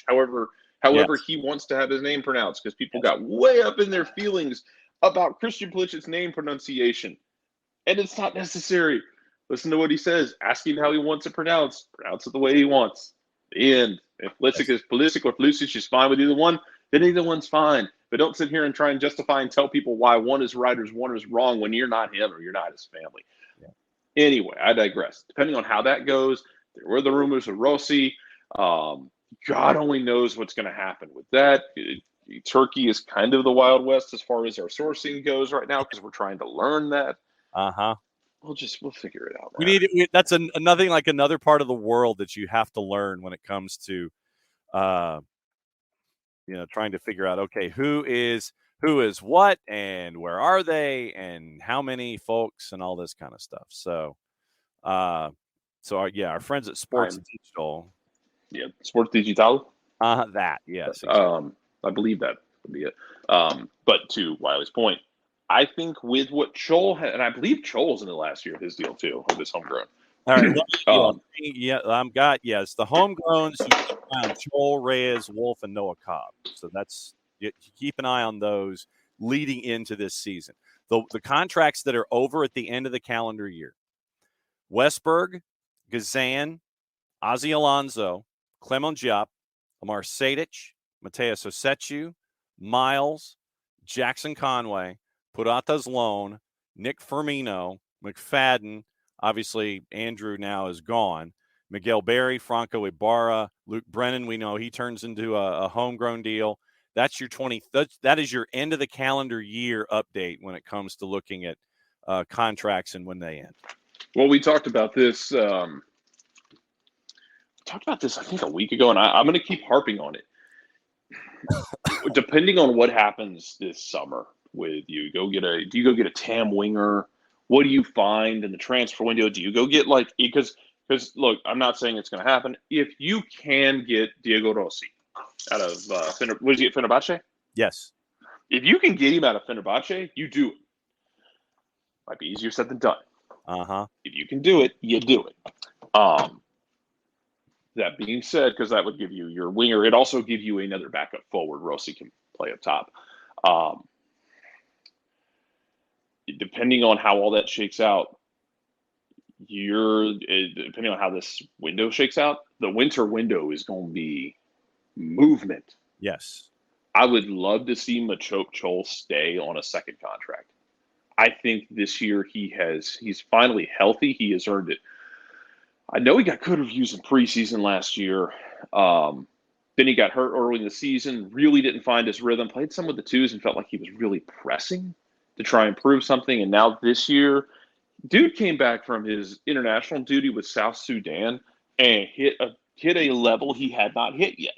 however he wants to have his name pronounced, because people got way up in their feelings about Christian Pulisic's name pronunciation, and it's not necessary. Listen to what he says. Ask him how he wants it pronounced. Pronounce it the way he wants. The end. If Pulisic is Pulisic or Pulisic is fine with either one, then either one's fine. But don't sit here and try and justify and tell people why one is right or one is wrong when you're not him or you're not his family. Yeah. Anyway, I digress. Depending on how that goes, there were the rumors of Rossi. God only knows what's going to happen with that. Turkey is kind of the Wild West as far as our sourcing goes right now, because we're trying to learn that. We'll figure it out. Man. That's another part of the world that you have to learn when it comes to, trying to figure out, okay, who is what, and where are they, and how many folks, and all this kind of stuff. So, our friends at Sports Digital. Yeah, Sports Digital. That, yes. Exactly. I believe that would be it. But to Wiley's point, I think with what Chol had, and I believe Chol's in the last year of his deal too, of his homegrown. All right. It's the homegrowns. You found Chol, Reyes, Wolf, and Noah Cobb. So you keep an eye on those leading into this season. The contracts that are over at the end of the calendar year: Westberg, Gazan, Ozzy Alonso, Clement Diop, Amar Sejdic, Mateus Osechu, Miles, Jackson Conway, Purata's Loan, Nick Firmino, McFadden. Obviously, Andrew now is gone. Miguel Berry, Franco Ibarra, Luke Brennan. We know he turns into a homegrown deal. That's your that is your end of the calendar year update when it comes to looking at contracts and when they end. Well, we talked about this. I think a week ago, and I'm going to keep harping on it. Depending on what happens this summer with you, do you go get a TAM winger? What do you find in the transfer window? Do you go get because look, I'm not saying it's going to happen. If you can get Diego Rossi out of was he at Fenerbahce? Yes. If you can get him out of Fenerbahce, you do it. Might be easier said than done. If you can do it, you do it. That being said, because that would give you your winger, it also give you another backup forward. Rossi can play up top. Depending on how all that shakes out, depending on how this window shakes out, the winter window is going to be movement. Yes. I would love to see Machoke Chol stay on a second contract. I think this year he's finally healthy. He has earned it. I know he got good reviews in preseason last year. Then he got hurt early in the season, really didn't find his rhythm, played some with the twos and felt like he was really pressing to try and prove something. And now this year, dude came back from his international duty with South Sudan and hit a level he had not hit yet.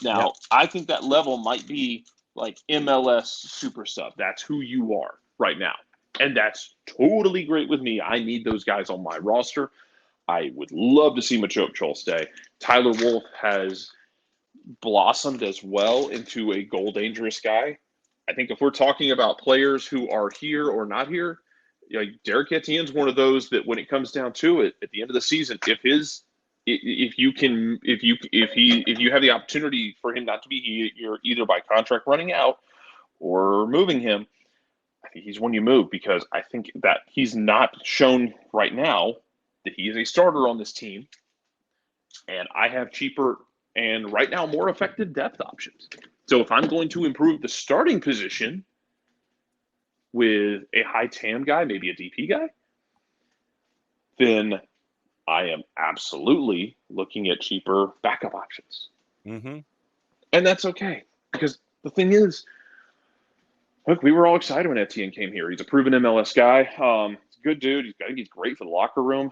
Now, Yep. I think that level might be like MLS super sub. That's who you are right now. And that's totally great with me. I need those guys on my roster. I would love to see Machoke Chol stay. Tyler Wolff has blossomed as well into a goal dangerous guy. I think if we're talking about players who are here or not here, like Derek Etienne's one of those that when it comes down to it, at the end of the season, if you have the opportunity for him not to be here, either by contract running out or moving him, I think he's one you move, because I think that he's not shown right now that he is a starter on this team. And I have cheaper and right now more effective depth options. So if I'm going to improve the starting position with a high TAM guy, maybe a DP guy, then I am absolutely looking at cheaper backup options. Mm-hmm. And that's okay, because the thing is, look, we were all excited when Etienne came here. He's a proven MLS guy. He's a good dude. I think he's great for the locker room.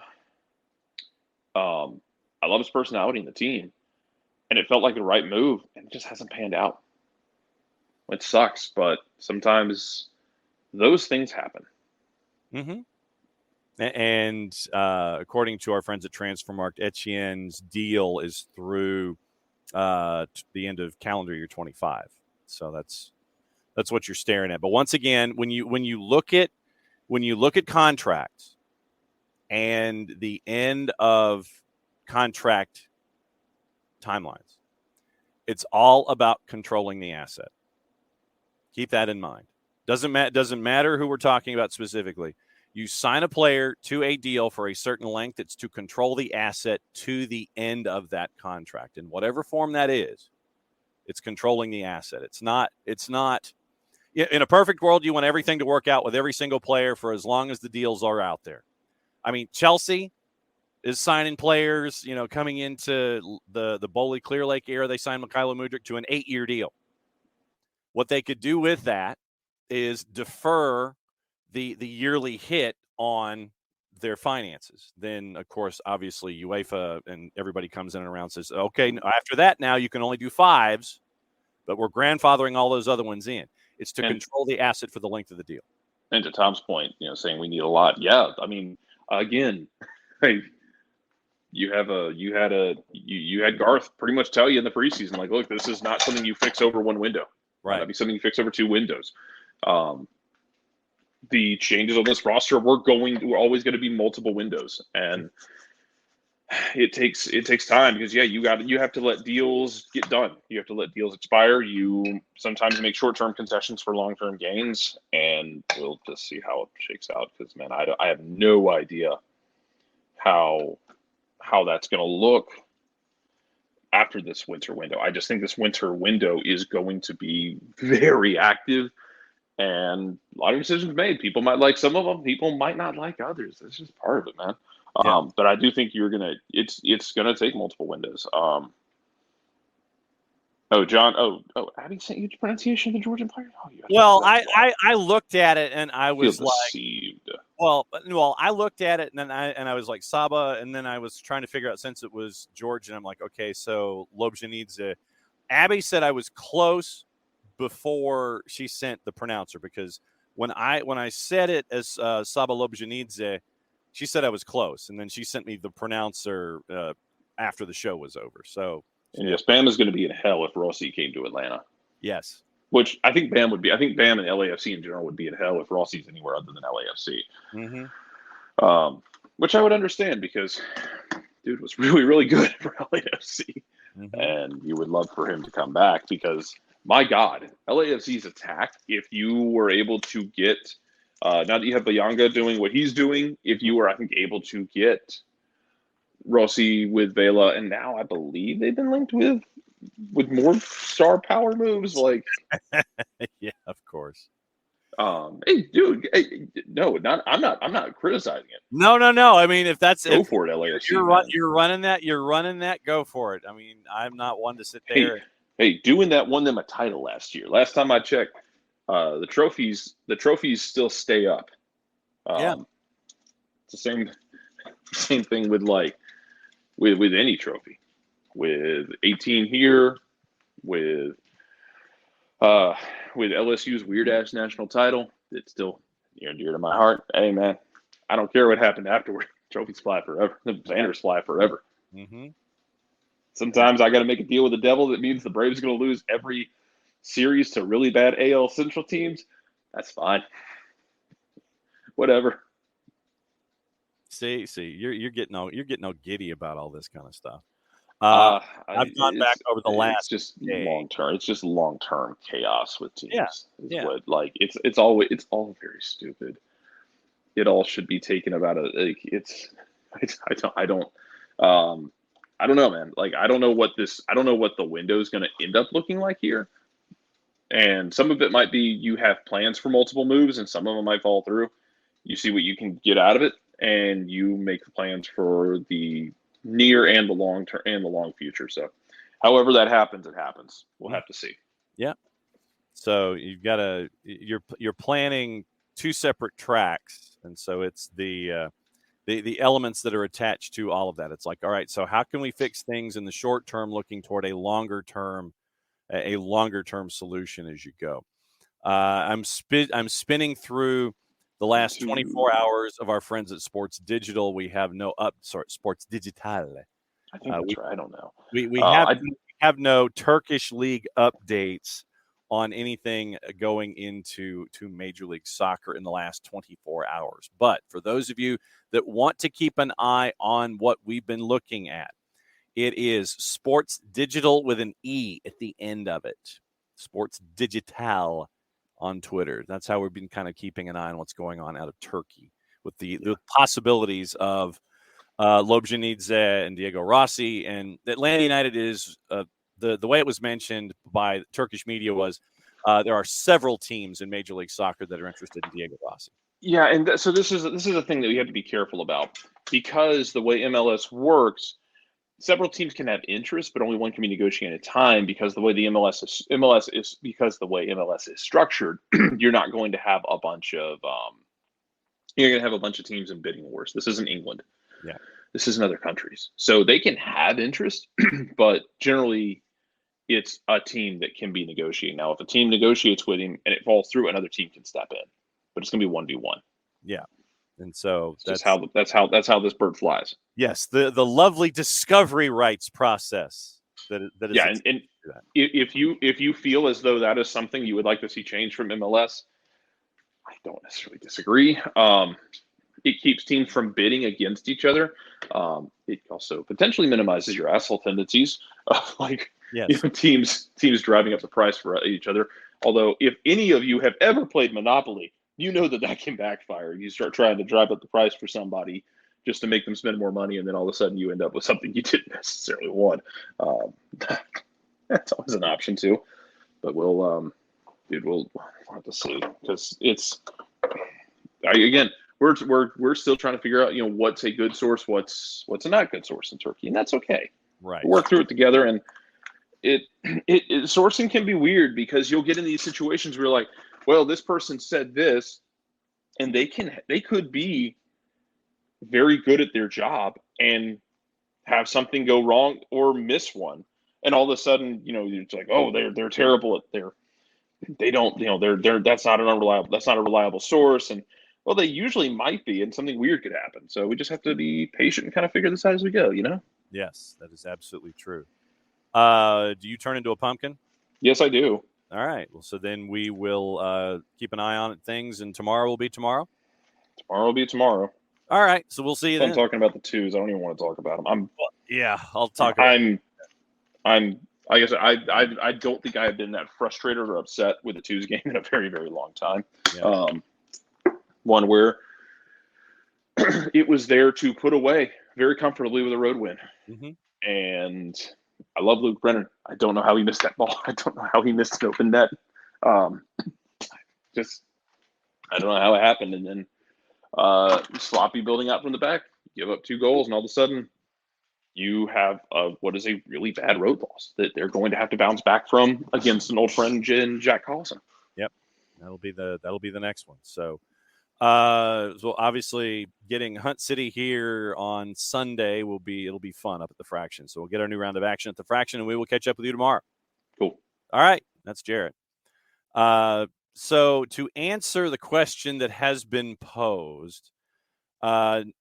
I love his personality in the team. And it felt like the right move, and it just hasn't panned out. It sucks, but sometimes those things happen. Mm-hmm. And according to our friends at Transfermarkt, Etienne's deal is through the end of calendar year 25. So that's what you're staring at. But once again, when you look at contracts and the end of contract timelines, it's all about controlling the asset. Keep that in mind. Doesn't matter who we're talking about specifically. You sign a player to a deal for a certain length. It's to control the asset to the end of that contract, in whatever form that is. It's controlling the asset. It's not. In a perfect world, you want everything to work out with every single player for as long as the deals are out there. I mean, Chelsea is signing players, coming into the Boley Clear Lake era. They signed Mykhailo Mudryk to an 8-year deal. What they could do with that is defer the yearly hit on their finances. Then, of course, obviously, UEFA and everybody comes in and around and says, okay, after that, now you can only do 5s, but we're grandfathering all those other ones in. It's to control the asset for the length of the deal. And to Tom's point, saying we need a lot. Yeah, I mean, again, hey, you had Garth pretty much tell you in the preseason, like, look, this is not something you fix over one window. Right. That'd be something you fix over 2 windows. The changes on this roster we're always going to be multiple windows, and it takes time, because you have to let deals get done. You have to let deals expire. You sometimes make short-term concessions for long-term gains, and we'll just see how it shakes out, because man, I have no idea how that's going to look after this winter window. I just think this winter window is going to be very active, and a lot of decisions made. People might like some of them. People might not like others. That's just part of it, man. Yeah. But I do think it's gonna take multiple windows. John. Abby sent you the pronunciation of the Georgian player. Well, I looked at it and I was like, deceived. Well, I looked at it and then I was like Saba, and then I was trying to figure out, since it was Georgian, I'm like, okay, so Lobjanidze. Abby said I was close before she sent the pronouncer, because when I said it as Saba Lobjanidze, she said I was close, and then she sent me the pronouncer after the show was over. So, and yes, Bam is going to be in hell if Rossi came to Atlanta. Yes. Which I think Bam would be. I think Bam and LAFC in general would be in hell if Rossi's anywhere other than LAFC. Mm-hmm. Which I would understand, because dude was really, really good for LAFC. Mm-hmm. And you would love for him to come back, because, my God, LAFC's attack, if you were able to get Now that you have Bayanga doing what he's doing, if you were, I think, able to get Rossi with Vela, and now I believe they've been linked with more star power moves. Like, Yeah, of course. hey, dude, hey, no, I'm not criticizing it. No. I mean, if that's Go for it, LAFC. you're running that. Go for it. I mean, I'm not one to sit there. Hey, doing that won them a title last year. Last time I checked, the trophies still stay up. Yeah. It's the same thing with with any trophy, with 18 here, with LSU's weird ass national title. It's still near and dear to my heart. Hey man, I don't care what happened afterward. Trophies fly forever. The banners fly forever. Mm-hmm. Sometimes I got to make a deal with the devil that means the Braves are going to lose every series to really bad AL Central teams. That's fine. Whatever. See, you're getting all giddy about all this kind of stuff. I've gone back over the last. It's just long term. It's just long term chaos with teams. Yeah. What it's all very stupid. It all should be taken about it. Like I don't know, man. Like I don't know what the window is going to end up looking like here. And some of it might be you have plans for multiple moves, and some of them might fall through. You see what you can get out of it, and you make the plans for the near and the long term and the long future. So, however that happens, it happens. We'll have to see. Yeah. So you're planning two separate tracks, and so it's the elements that are attached to all of that. It's like, all right, so how can we fix things in the short term, looking toward a longer term solution as you go. I'm spinning through the last 24 hours of our friends at Sports Digital. We have Sports Digital. I think that's right. I don't know. We have no Turkish league updates on anything going into Major League Soccer in the last 24 hours. But for those of you that want to keep an eye on what we've been looking at, it is Sports Digital with an E at the end of it. Sports Digital on Twitter. That's how we've been kind of keeping an eye on what's going on out of Turkey with the possibilities of Lobjanidze and Diego Rossi. And Atlanta United is the way it was mentioned by Turkish media was there are several teams in Major League Soccer that are interested in Diego Rossi. Yeah, and so this is a thing that we have to be careful about because the way MLS works. Several teams can have interest, but only one can be negotiated at a time because the way the MLS is structured, you're not going to have a bunch of teams in bidding wars. This isn't England. Yeah. This isn't other countries. So they can have interest, but generally it's a team that can be negotiating. Now, if a team negotiates with him and it falls through, another team can step in. But it's going to be 1v1. Yeah. And so that's how this bird flies. Yes, the lovely discovery rights process that is. Yeah, and if you feel as though that is something you would like to see change from MLS, I don't necessarily disagree. It keeps teams from bidding against each other. It also potentially minimizes your asshole tendencies of teams driving up the price for each other. Although, if any of you have ever played Monopoly, you know that can backfire. You start trying to drive up the price for somebody just to make them spend more money, and then all of a sudden you end up with something you didn't necessarily want. That's always an option too. But we'll have to see because we're still trying to figure out what's a good source, what's a not good source in Turkey, and that's okay. Right. We'll work through it together, and sourcing can be weird because you'll get in these situations where you're like, well, this person said this, and they could be very good at their job and have something go wrong or miss one, and all of a sudden, it's like, oh, they're terrible at that's not a reliable source, and well, they usually might be, and something weird could happen. So we just have to be patient and kind of figure this out as we go, Yes, that is absolutely true. Do you turn into a pumpkin? Yes, I do. All right. Well, so then we will keep an eye on things, and tomorrow will be tomorrow? Tomorrow will be tomorrow. All right. So we'll see you then. I'm talking about the twos. I don't even want to talk about them. I'll talk about like I said, I don't think I have been that frustrated or upset with the twos game in a very, very long time. Yeah. one where it was there to put away very comfortably with a road win. Mm-hmm. And I love Luke Brennan. I don't know how he missed that ball. I don't know how he missed an open net. Just I don't know how it happened. And then sloppy building out from the back, give up 2 goals, and all of a sudden you have what is a really bad road loss that they're going to have to bounce back from against an old friend in Jack Collison. Yep, that'll be the next one. So obviously getting Hunt City here on Sunday it'll be fun up at the Fraction. So we'll get our new round of action at the Fraction, and we will catch up with you tomorrow. Cool. All right, that's Jarrett. So to answer the question that has been posed,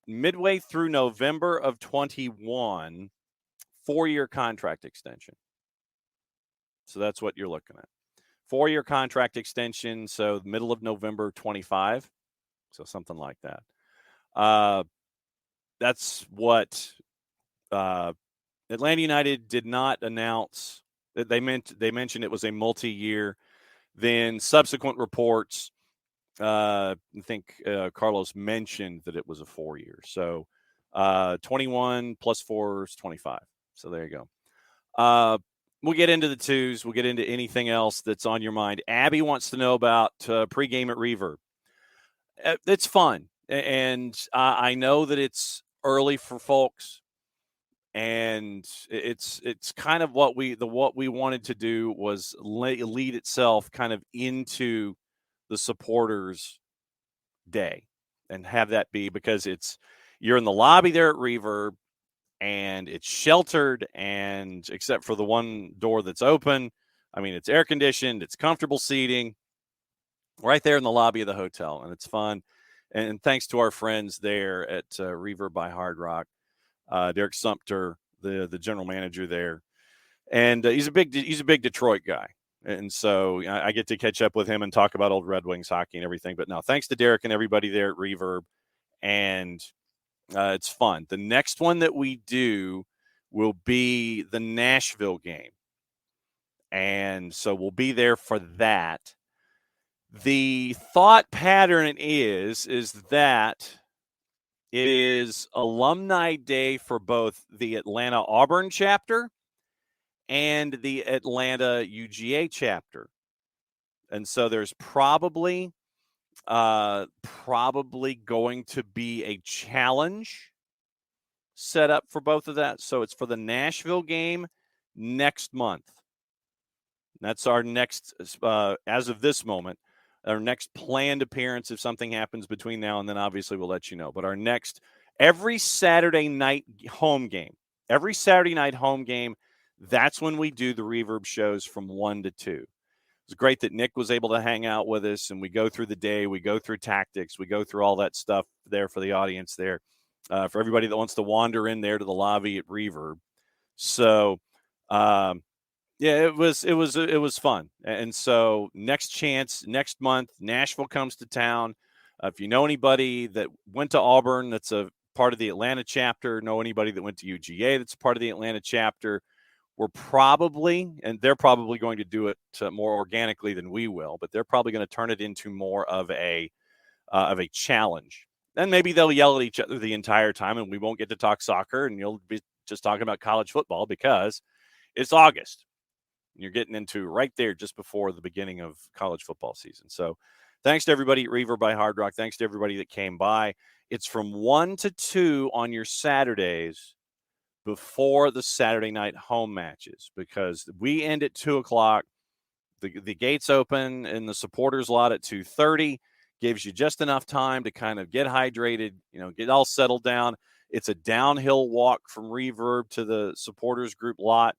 midway through November of 21, 4-year contract extension. So that's what you're looking at. 4-year contract extension. So the middle of November 25. So something like that. That's what Atlanta United did not announce. They mentioned it was a multi-year. Then subsequent reports, I think Carlos mentioned that it was a 4-year. So 21 plus 4 is 25. So there you go. We'll get into the twos. We'll get into anything else that's on your mind. Abby wants to know about pregame at Reverb. It's fun, and I know that it's early for folks, and it's kind of what we wanted to do was lead itself kind of into the supporters' day and have that be, because you're in the lobby there at Reverb, and it's sheltered, and except for the one door that's open, I mean, it's air conditioned, it's comfortable seating right there in the lobby of the hotel, and it's fun. And thanks to our friends there at Reverb by Hard Rock, Derek Sumter, the general manager there, and he's a big Detroit guy, and so I get to catch up with him and talk about old Red Wings hockey and everything. But no, thanks to Derek and everybody there at Reverb, and it's fun. The next one that we do will be the Nashville game, and so we'll be there for that. The thought pattern is that it is Alumni Day for both the Atlanta Auburn chapter and the Atlanta UGA chapter. And so there's probably going to be a challenge set up for both of that. So it's for the Nashville game next month. That's our next, as of this moment, our next planned appearance. If something happens between now and then, obviously we'll let you know. But our next, every Saturday night home game, that's when we do the Reverb shows from 1 to 2. It's great that Nick was able to hang out with us, and we go through the day, we go through tactics, we go through all that stuff there for the audience there, for everybody that wants to wander in there to the lobby at Reverb. So, yeah, it was fun. And so next month, Nashville comes to town. If you know anybody that went to Auburn that's a part of the Atlanta chapter, know anybody that went to UGA that's a part of the Atlanta chapter, they're probably going to do it more organically than we will, but they're probably going to turn it into more of a challenge. Then maybe they'll yell at each other the entire time, and we won't get to talk soccer, and you'll be just talking about college football because it's August. You're getting into right there just before the beginning of college football season. So thanks to everybody at Reverb by Hard Rock. Thanks to everybody that came by. It's from 1 to 2 on your Saturdays before the Saturday night home matches, because we end at 2 o'clock. The gates open in the supporters lot at 2:30. Gives you just enough time to kind of get hydrated, get all settled down. It's a downhill walk from Reverb to the supporters group lot.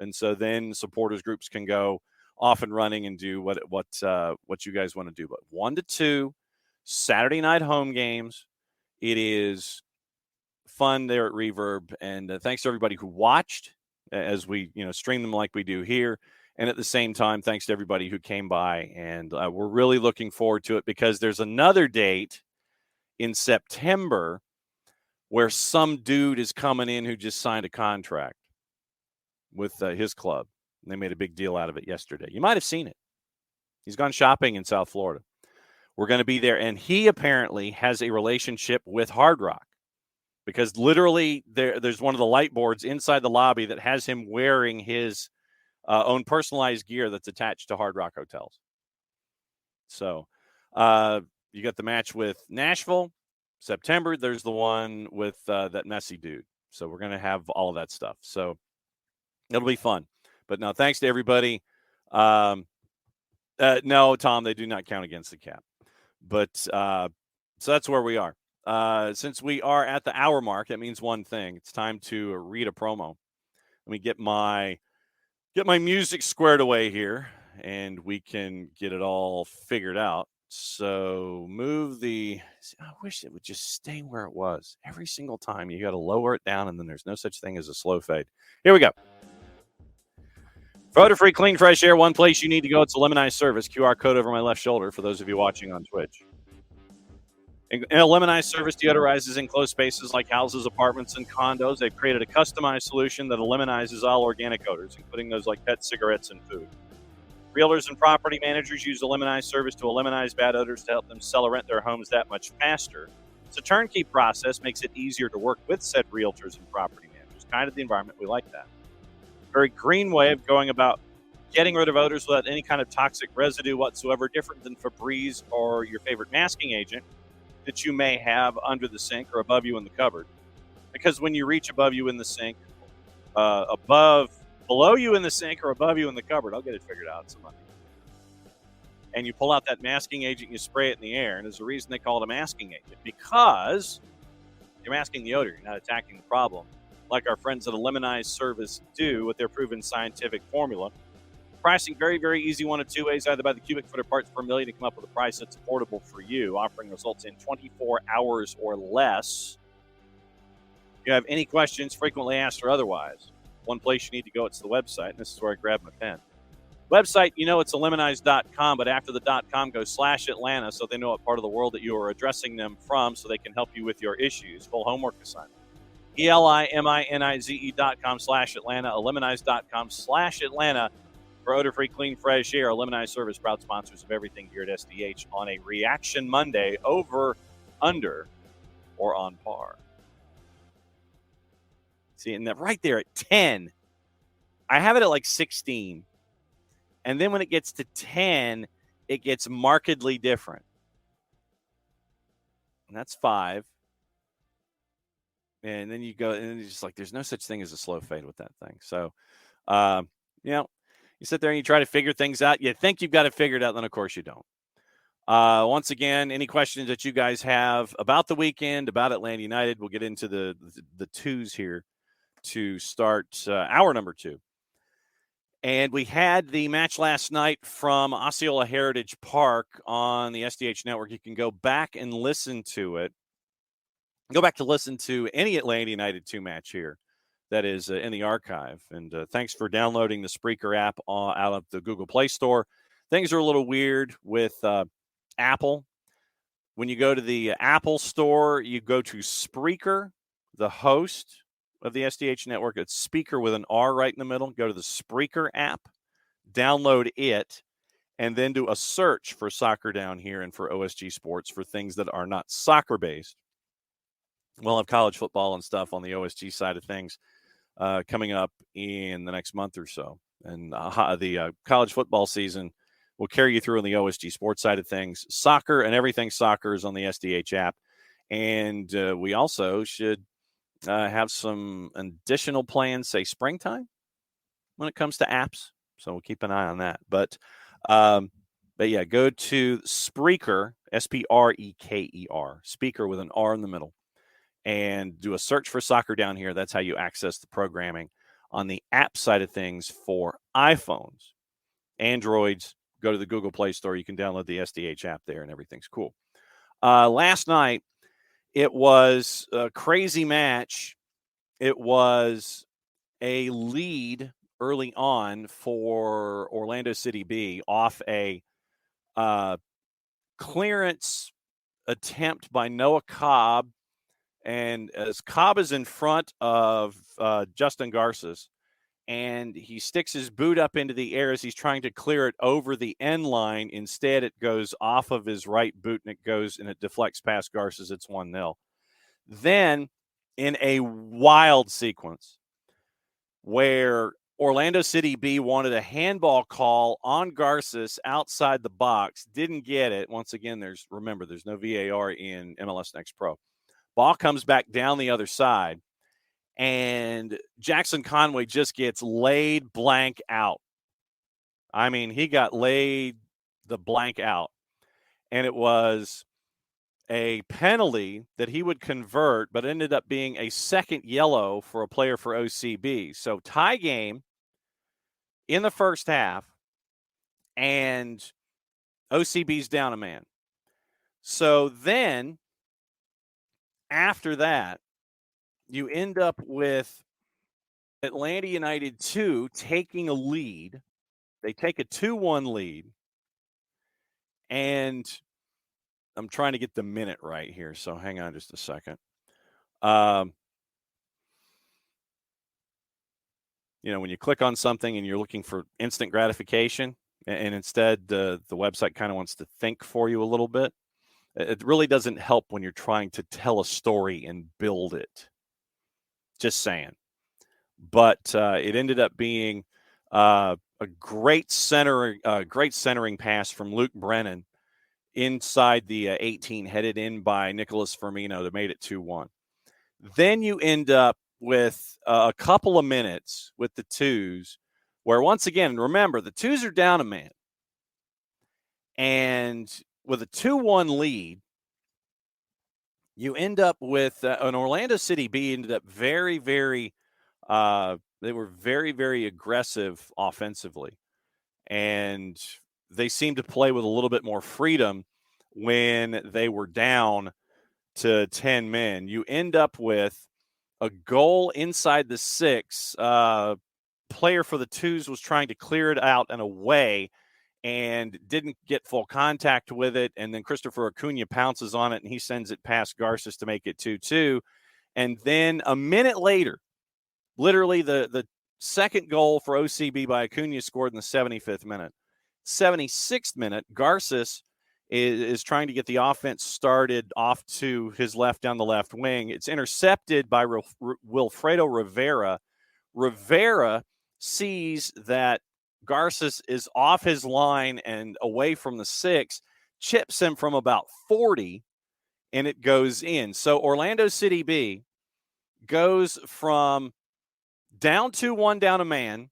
And so then supporters groups can go off and running and do what you guys want to do. But 1 to 2 Saturday night home games. It is fun there at Reverb, and thanks to everybody who watched as we stream them like we do here. And at the same time, thanks to everybody who came by, and we're really looking forward to it, because there's another date in September where some dude is coming in who just signed a contract with his club. And they made a big deal out of it yesterday. You might have seen it. He's gone shopping in South Florida. We're going to be there. And he apparently has a relationship with Hard Rock because literally there's one of the light boards inside the lobby that has him wearing his own personalized gear that's attached to Hard Rock hotels. So you got the match with Nashville. September, there's the one with that messy dude. So we're going to have all of that stuff. So it'll be fun. But no, thanks to everybody. No, Tom, they do not count against the cap. But so that's where we are. Since we are at the hour mark, that means one thing. It's time to read a promo. Let me get my music squared away here, and we can get it all figured out. So I wish it would just stay where it was. Every single time you got to lower it down, and then there's no such thing as a slow fade. Here we go. For odor-free, clean, fresh air, one place you need to go. It's a Lemonize service. QR code over my left shoulder for those of you watching on Twitch. And a Lemonize service deodorizes enclosed spaces like houses, apartments, and condos. They've created a customized solution that eliminizes all organic odors, including those like pet cigarettes and food. Realtors and property managers use the Lemonize service to eliminate bad odors to help them sell or rent their homes that much faster. It's a turnkey process, makes it easier to work with said realtors and property managers. Kind of the environment we like that. Very green way of going about getting rid of odors without any kind of toxic residue whatsoever, different than Febreze or your favorite masking agent that you may have under the sink or above you in the cupboard. Because when you reach above you in the sink, below you in the sink or above you in the cupboard, I'll get it figured out some Monday. And you pull out that masking agent and you spray it in the air. And there's a reason they call it a masking agent, because you're masking the odor. You're not attacking the problem, like our friends at a Lemonize service do with their proven scientific formula. Pricing very, very easy, one of two ways, either by the cubic foot or parts per million to come up with a price that's affordable for you, offering results in 24 hours or less. If you have any questions, frequently asked or otherwise, one place you need to go, it's the website, and this is where I grab my pen. Website, it's a lemonize.com, but after the .com, go /Atlanta so they know what part of the world that you are addressing them from so they can help you with your issues. Full homework assignment. ELIMINIZE.com /Atlanta, lemonize.com /Atlanta for odor-free, clean, fresh air. Lemonize service, proud sponsors of everything here at SDH on a Reaction Monday, over, under, or on par. See, and that right there at 10, I have it at like 16. And then when it gets to 10, it gets markedly different. And that's 5. And then you go, and it's just like, there's no such thing as a slow fade with that thing. So, you sit there and you try to figure things out. You think you've got it figured out, then of course you don't. Once again, any questions that you guys have about the weekend, about Atlanta United, we'll get into the twos here to start hour number 2. And we had the match last night from Osceola Heritage Park on the SDH Network. You can go back and listen to it. Go back to listen to any Atlanta United 2 match here that is in the archive. And thanks for downloading the Spreaker app out of the Google Play Store. Things are a little weird with Apple. When you go to the Apple Store, you go to Spreaker, the host of the SDH Network. It's speaker with an R right in the middle. Go to the Spreaker app, download it, and then do a search for Soccer Down Here and for OSG Sports for things that are not soccer-based. We'll have college football and stuff on the OSG side of things coming up in the next month or so. And the college football season will carry you through on the OSG Sports side of things. Soccer and everything soccer is on the SDH app. And we also should have some additional plans, say springtime, when it comes to apps. So we'll keep an eye on that. But yeah, go to Spreaker, Spreker, speaker with an R in the middle, and do a search for Soccer Down Here. That's how you access the programming on the app side of things for iPhones. Androids, go to the Google Play Store. You can download the SDH app there, and everything's cool. Last night, it was a crazy match. It was a lead early on for Orlando City B off a clearance attempt by Noah Cobb. And as Cobb is in front of Justin Garces, and he sticks his boot up into the air as he's trying to clear it over the end line. Instead, it goes off of his right boot, and it deflects past Garces. It's 1-0. Then, in a wild sequence where Orlando City B wanted a handball call on Garces outside the box, didn't get it. Once again, there's no VAR in MLS Next Pro. Ball comes back down the other side, and Jackson Conway just gets laid blank out. I mean, he got laid the blank out, and it was a penalty that he would convert, but ended up being a second yellow for a player for OCB. So tie game in the first half, and OCB's down a man. So then, after that, you end up with Atlanta United 2 taking a lead. They take a 2-1 lead, and I'm trying to get the minute right here, so hang on just a second. When you click on something and you're looking for instant gratification, and instead the website kind of wants to think for you a little bit, it really doesn't help when you're trying to tell a story and build it. Just saying. But it ended up being a great centering pass from Luke Brennan inside the 18, headed in by Nicholas Firmino that made it 2-1. Then you end up with a couple of minutes with the twos where, once again, remember, the twos are down a man. And with a 2-1 lead, you end up with an Orlando City B ended up very, very they were very, very aggressive offensively. And they seemed to play with a little bit more freedom when they were down to 10 men. You end up with a goal inside the 6. Player for the twos was trying to clear it out and away and didn't get full contact with it. And then Christopher Acuna pounces on it, and he sends it past Garces to make it 2-2. And then a minute later, literally the second goal for OCB by Acuna scored in the 75th minute. 76th minute, Garces is trying to get the offense started off to his left down the left wing. It's intercepted by Wilfredo Rivera. Rivera sees that Garces is off his line and away from the 6, chips him from about 40, and it goes in. So Orlando City B goes from down 2-1 down a man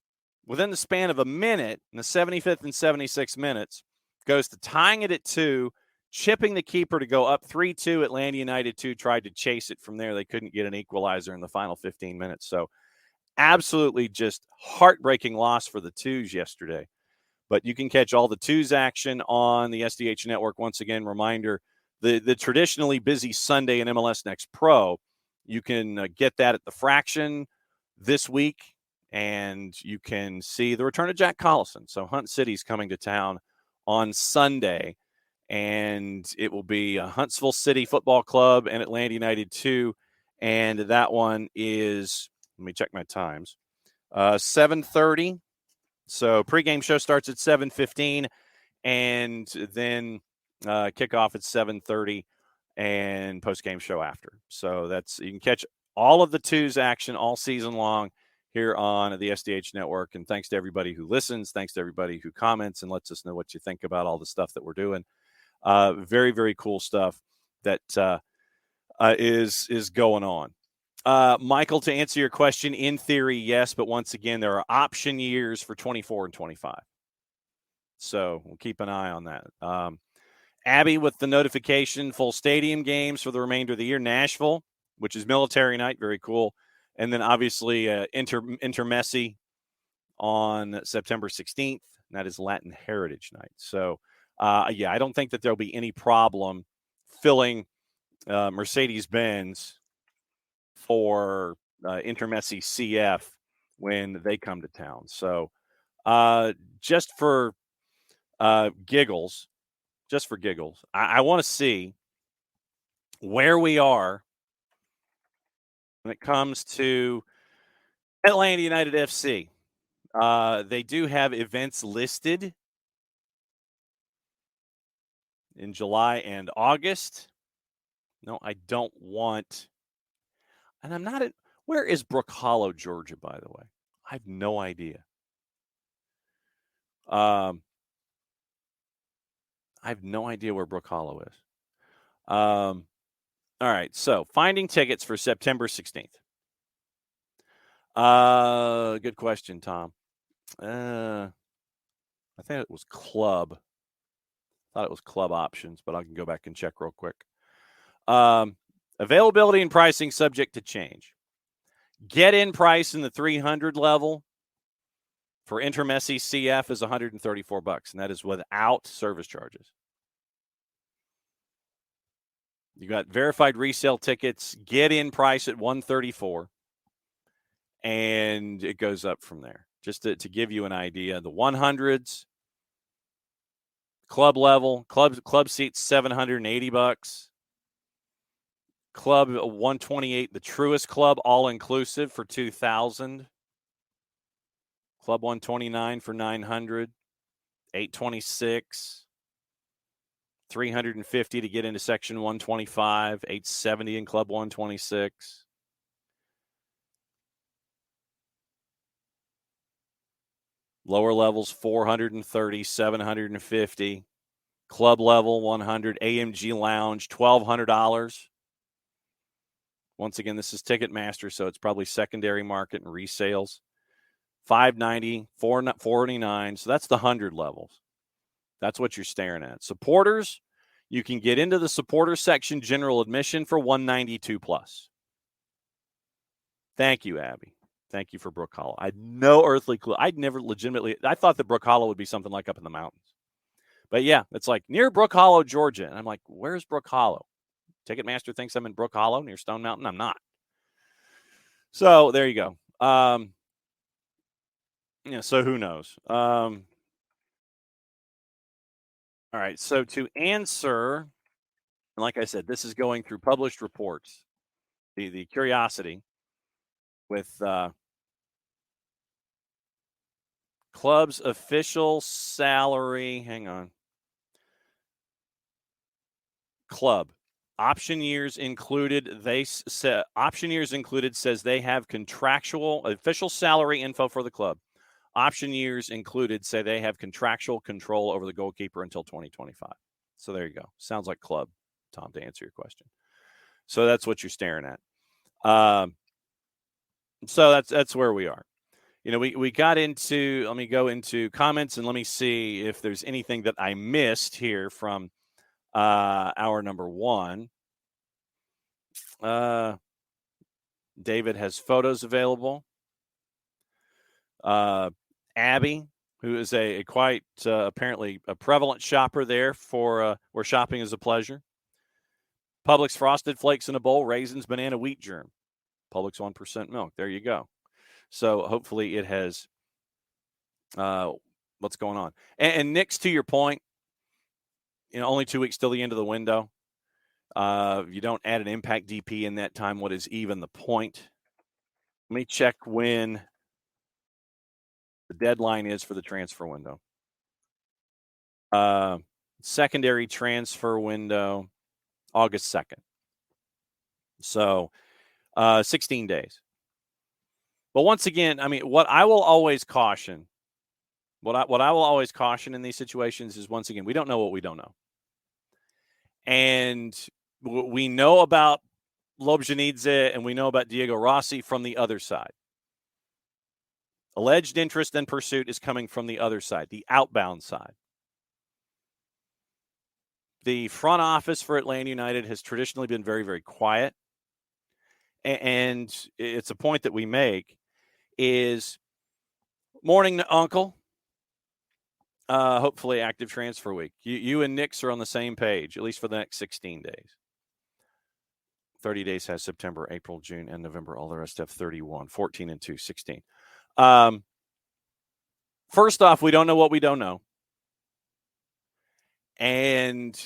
within the span of a minute in the 75th and 76th minutes, goes to tying it at 2, chipping the keeper to go up 3-2. Atlanta United 2 tried to chase it from there. They couldn't get an equalizer in the final 15 minutes. So absolutely just heartbreaking loss for the twos yesterday. But you can catch all the twos action on the SDH Network. Once again, reminder, the traditionally busy Sunday in MLS Next Pro, you can get that at the Fraction this week, and you can see the return of Jack Collison. So Hunt City's coming to town on Sunday, and it will be Huntsville City Football Club and Atlanta United 2, and that one is, let me check my times, 7:30. So pregame show starts at 7:15, and then kickoff at 7:30, and postgame show after. So you can catch all of the twos action all season long here on the SDH Network. And thanks to everybody who listens. Thanks to everybody who comments and lets us know what you think about all the stuff that we're doing. Very, very cool stuff that is going on. Michael, to answer your question, in theory, yes. But once again, there are option years for 24 and 25. So we'll keep an eye on that. Abby with the notification, full stadium games for the remainder of the year. Nashville, which is military night, very cool. And then obviously Inter Messi on September 16th. And that is Latin Heritage Night. So, I don't think that there'll be any problem filling Mercedes-Benz for Inter Messi CF when they come to town. So just for giggles, I want to see where we are when it comes to Atlanta United FC. They do have events listed in July and August. No, I don't want. And I'm not at. Where is Brook Hollow, Georgia, by the way? I have no idea. I have no idea where Brook Hollow is. All right, so finding tickets for September 16th. Good question, Tom. I think it was club. I thought it was club options, but I can go back and check real quick. Availability and pricing subject to change. Get-in price in the 300 level for Intermessi CF is $134, and that is without service charges. You got verified resale tickets, get-in price at $134, and it goes up from there. Just to give you an idea, the 100s, club level, club seats $780. Club 128, the Truist Club, all inclusive for $2,000. Club 129 for $900. 826. 350 to get into section 125. 870 in club 126. Lower levels 430, 750. Club level 100. AMG Lounge $1,200. Once again, this is Ticketmaster, so it's probably secondary market and resales. $590, $449. So that's the 100 levels. That's what you're staring at. Supporters, you can get into the supporter section general admission for $192 plus. Thank you, Abby. Thank you for Brook Hollow. I had no earthly clue. I thought that Brook Hollow would be something like up in the mountains. But yeah, it's like near Brook Hollow, Georgia. And I'm like, where's Brook Hollow? Ticketmaster thinks I'm in Brook Hollow near Stone Mountain. I'm not. So there you go. So who knows? All right. So to answer, like I said, this is going through published reports. The curiosity with club's official salary. Hang on. Club option years included. Option years included says they have contractual official salary info for the club. Option years included say they have contractual control over the goalkeeper until 2025. So there you go. Sounds like club, Tom, to answer your question. So that's what you're staring at. So that's where we are. We got into, let me go into comments and let me see if there's anything that I missed here from hour number one. David has photos available. Abby, who is a quite apparently a prevalent shopper there for where shopping is a pleasure. Publix Frosted Flakes in a bowl, raisins, banana, wheat germ. Publix 1% milk. There you go. So hopefully it has what's going on. And Nick's, to your point, only 2 weeks till the end of the window. You don't add an impact DP in that time. What is even the point? Let me check when the deadline is for the transfer window. Secondary transfer window, August 2nd. So 16 days. But once again, I mean, what I will always caution in these situations is, once again, we don't know what we don't know. And we know about Lobjanidze and we know about Diego Rossi from the other side. Alleged interest and pursuit is coming from the other side, the outbound side. The front office for Atlanta United has traditionally been very, very quiet. And it's a point that we make is, morning, Uncle. Hopefully active transfer week. You and Nick's are on the same page, at least for the next 16 days. 30 days has September, April, June, and November. All the rest have 31, 14 and 2, 16. First off, we don't know what we don't know. And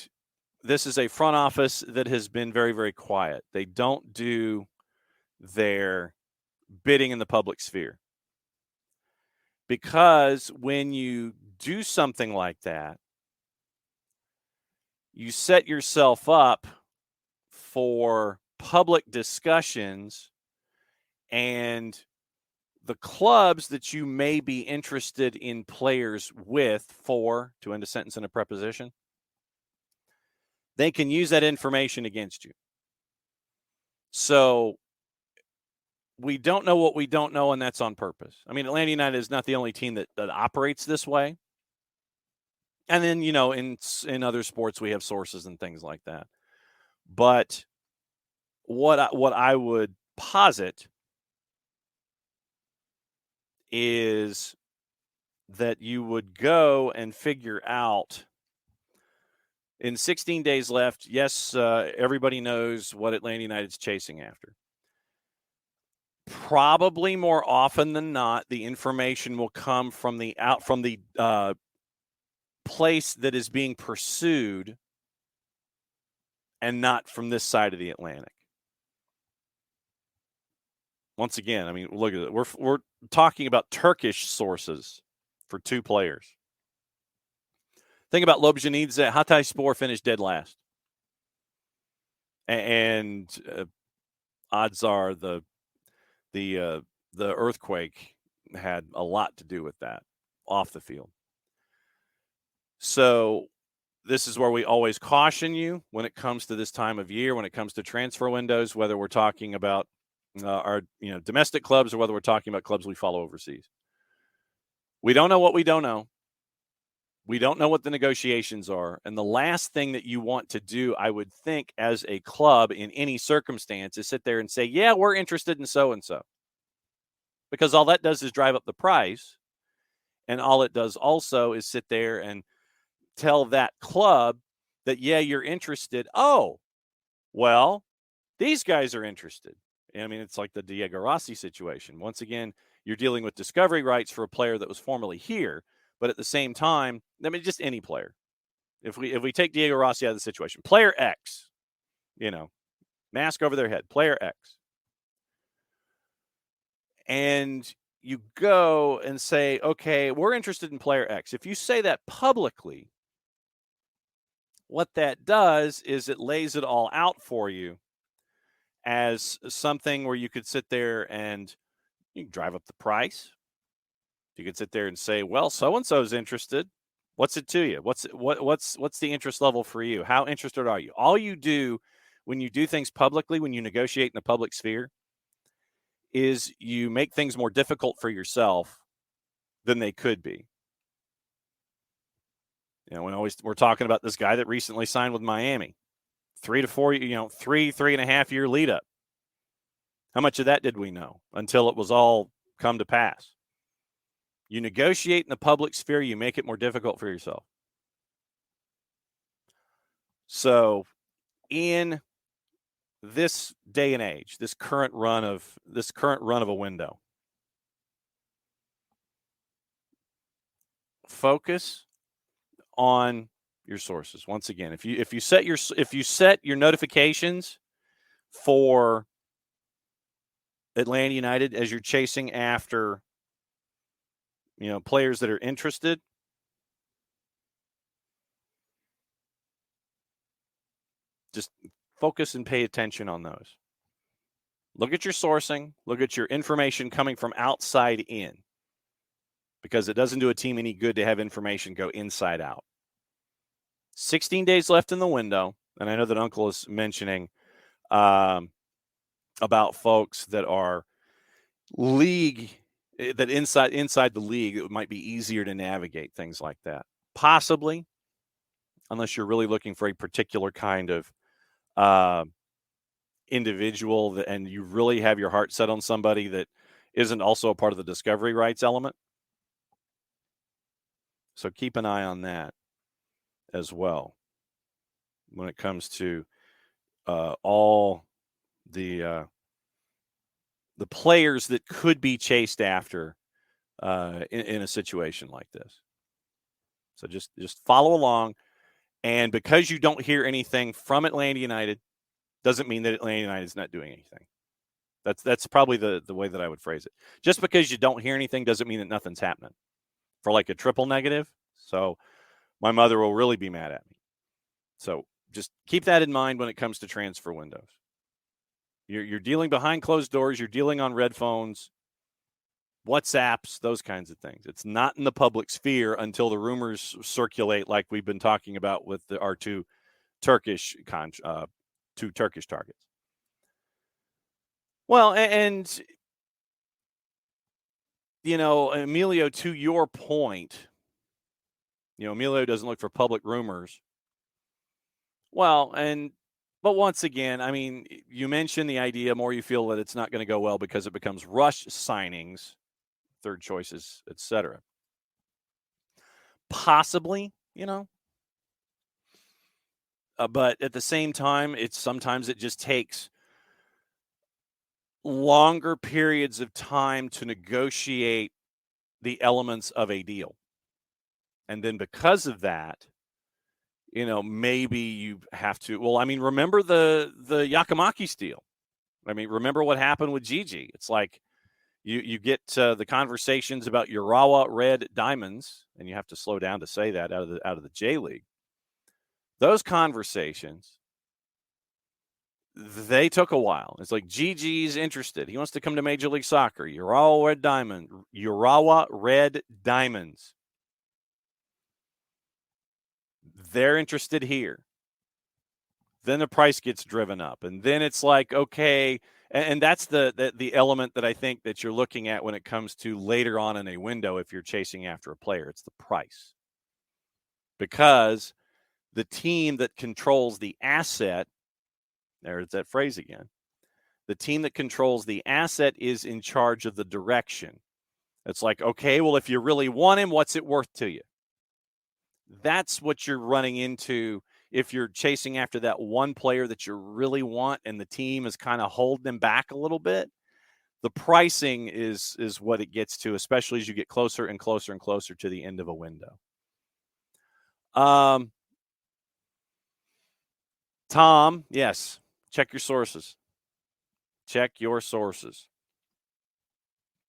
this is a front office that has been very, very quiet. They don't do their bidding in the public sphere Because when you do something like that, you set yourself up for public discussions, and the clubs that you may be interested in players with for, to end a sentence in a preposition, they can use that information against you. So we don't know what we don't know, and that's on purpose. I mean, Atlanta United is not the only team that operates this way. And then, in other sports, we have sources and things like that. But what I would posit is that you would go and figure out in 16 days left. Yes, everybody knows what Atlanta United's chasing after. Probably more often than not, the information will come from the place that is being pursued and not from this side of the Atlantic. Once again, I mean, look at it. We're talking about Turkish sources for 2 players. Think about Lobjanidze. Hatayspor finished dead last. And odds are the earthquake had a lot to do with that off the field. So this is where we always caution you when it comes to this time of year, when it comes to transfer windows, whether we're talking about our domestic clubs or whether we're talking about clubs we follow overseas. We don't know what we don't know. We don't know what the negotiations are. And the last thing that you want to do, I would think, as a club in any circumstance, is sit there and say, yeah, we're interested in so-and-so. Because all that does is drive up the price. And all it does also is sit there and tell that club that, yeah, you're interested. Oh, well, these guys are interested. I mean, it's like the Diego Rossi situation. Once again, you're dealing with discovery rights for a player that was formerly here, but at the same time, I mean, just any player. If we take Diego Rossi out of the situation, player X, mask over their head, player X, and you go and say, okay, we're interested in player X. If you say that publicly, what that does is it lays it all out for you as something where you could sit there and you can drive up the price. You could sit there and say, well, so-and-so is interested. What's it to you? What's the interest level for you? How interested are you? All you do when you do things publicly, when you negotiate in the public sphere, is you make things more difficult for yourself than they could be. We're talking about this guy that recently signed with Miami. 3 to 4, 3.5 year lead up. How much of that did we know until it was all come to pass? You negotiate in the public sphere, you make it more difficult for yourself. So in this day and age, this current run of a window, focus on your sources. Once again, if you set your notifications for Atlanta United as you're chasing after players that are interested, just focus and pay attention on those. Look at your sourcing. Look at your information coming from outside in, because it doesn't do a team any good to have information go inside out. 16 days left in the window, and I know that Uncle is mentioning about folks that are inside the league, it might be easier to navigate things like that. Possibly, unless you're really looking for a particular kind of individual and you really have your heart set on somebody that isn't also a part of the discovery rights element. So keep an eye on that as well when it comes to all the players that could be chased after in a situation like this. So just follow along. And because you don't hear anything from Atlanta United, doesn't mean that Atlanta United is not doing anything. That's probably the way that I would phrase it. Just because you don't hear anything doesn't mean that nothing's happening. For like a triple negative, so my mother will really be mad at me. So just keep that in mind when it comes to transfer windows. You're dealing behind closed doors. You're dealing on red phones, WhatsApps, those kinds of things. It's not in the public sphere until the rumors circulate, like we've been talking about with our two Turkish targets. Well, and Emilio, to your point, Emilio doesn't look for public rumors. Well, but once again, I mean, you mentioned the idea more you feel that it's not going to go well because it becomes rush signings, third choices, etc. Possibly, but at the same time, sometimes it just takes longer periods of time to negotiate the elements of a deal. And then because of that, maybe you have to. Well, I mean, remember the Yakimakis deal. I mean, remember what happened with Gigi. It's like you get the conversations about Urawa Red Diamonds, and you have to slow down to say that out of the J League. Those conversations, they took a while. It's like Gigi's interested. He wants to come to Major League Soccer. Urawa Red Diamonds. They're interested here. Then the price gets driven up. And then it's like, okay, and that's the element that I think that you're looking at when it comes to later on in a window if you're chasing after a player. It's the price. Because the team that controls the asset, there's that phrase again, the team that controls the asset is in charge of the direction. It's like, okay, well, if you really want him, what's it worth to you? That's what you're running into if you're chasing after that one player that you really want and the team is kind of holding them back a little bit. The pricing is what it gets to, especially as you get closer and closer and closer to the end of a window. Tom, yes, check your sources. Check your sources.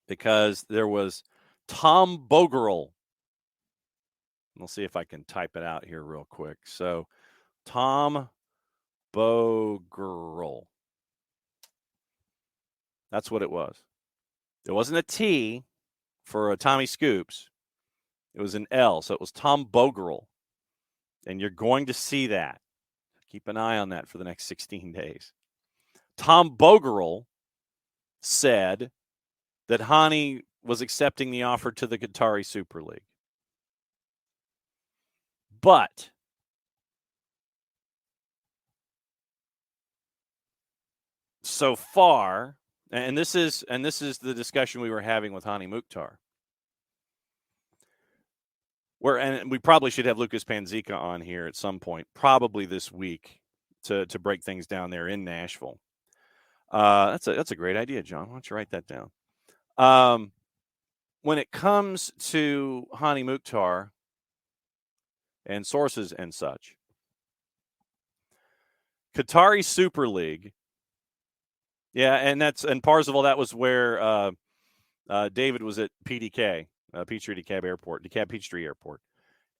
Because there was Tom Bogerl. We'll see if I can type it out here real quick. So, Tom Bogerl. That's what it was. It wasn't a T for Tommy Scoops. It was an L. So it was Tom Bogerl. And you're going to see that. Keep an eye on that for the next 16 days. Tom Bogerl said that Hani was accepting the offer to the Qatari Super League. But so far, and this is the discussion we were having with Hani Mukhtar. And we probably should have Lucas Panzica on here at some point, probably this week, to break things down there in Nashville. That's a great idea, John. Why don't you write that down? When it comes to Hani Mukhtar and sources and such, Qatari Super League. Yeah, and Parzival, that was where David was at PDK, Peachtree DeKalb Airport, DeKalb Peachtree Airport,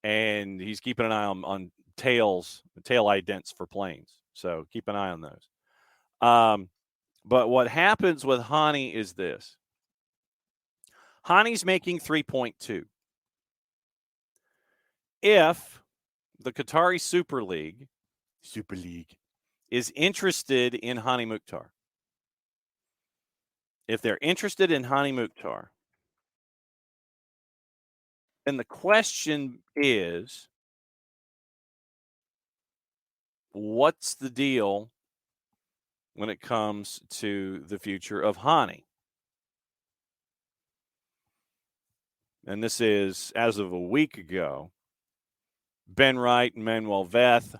and he's keeping an eye on tail idents for planes. So keep an eye on those. But what happens with Hani is this. Hani's making 3.2. If the Qatari Super League is interested in Hani Mukhtar, if they're interested in Hani Mukhtar, then the question is, what's the deal when it comes to the future of Hani? And this is as of a week ago. Ben Wright and Manuel Veth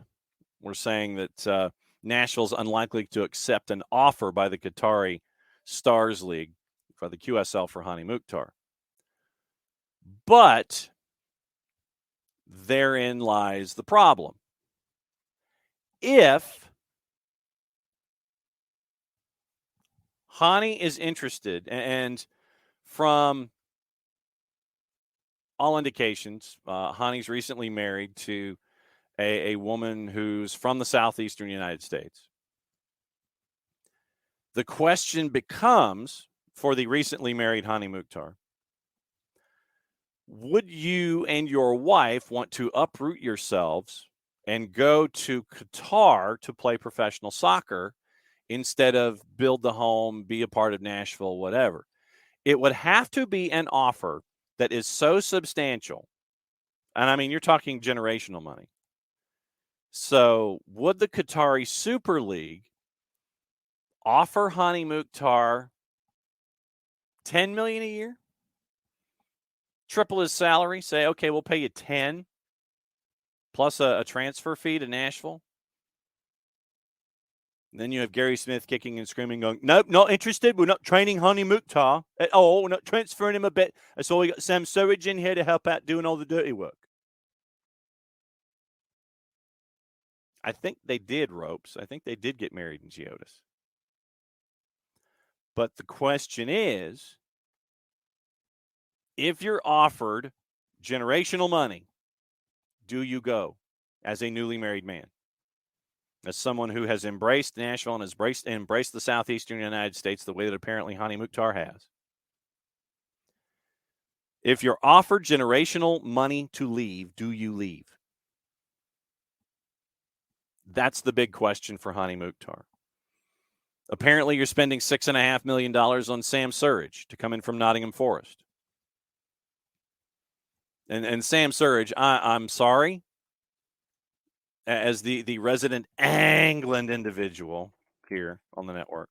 were saying that Nashville's unlikely to accept an offer by the Qatari Stars League for the QSL for Hani Mukhtar. But therein lies the problem. If Hani is interested, and from all indications, Hani's recently married to a woman who's from the southeastern United States. The question becomes, for the recently married Hani Mukhtar, would you and your wife want to uproot yourselves and go to Qatar to play professional soccer instead of build the home, be a part of Nashville, whatever? It would have to be an offer that is so substantial. And I mean, you're talking generational money. So would the Qatari Super League offer Hani Mukhtar $10 million a year? Triple his salary, say, okay, we'll pay you 10 plus a transfer fee to Nashville. And then you have Gary Smith kicking and screaming, going, nope, not interested. We're not training Hani Mukhtar at all. We're not transferring him a bit. That's all we got Sam Surridge in here to help out doing all the dirty work. I think they did, Ropes. I think they did get married in Geodis. But the question is, if you're offered generational money, do you go as a newly married man? As someone who has embraced Nashville and has embraced the southeastern United States the way that apparently Hani Mukhtar has. If you're offered generational money to leave, do you leave? That's the big question for Hani Mukhtar. Apparently, you're spending $6.5 million on Sam Surridge to come in from Nottingham Forest. And Sam Surridge, I'm sorry, as the resident England individual here on the network.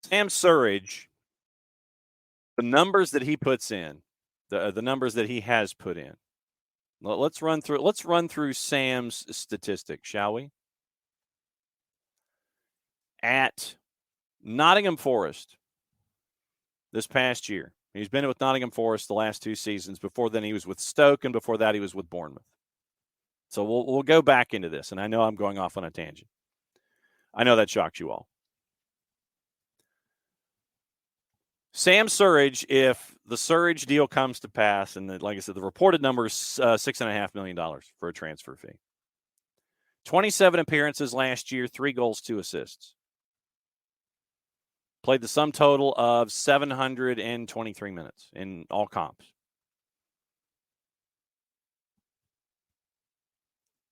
Sam Surridge, the numbers that he puts in, the numbers that he has put in. Let's run through Sam's statistics, shall we? At Nottingham Forest this past year. He's been with Nottingham Forest the last 2 seasons. Before then, he was with Stoke, and before that, he was with Bournemouth. So we'll go back into this, and I know I'm going off on a tangent. I know that shocked you all. Sam Surridge, if the Surridge deal comes to pass, and like I said, the reported number is $6.5 million for a transfer fee. 27 appearances last year, 3 goals, 2 assists. Played the sum total of 723 minutes in all comps.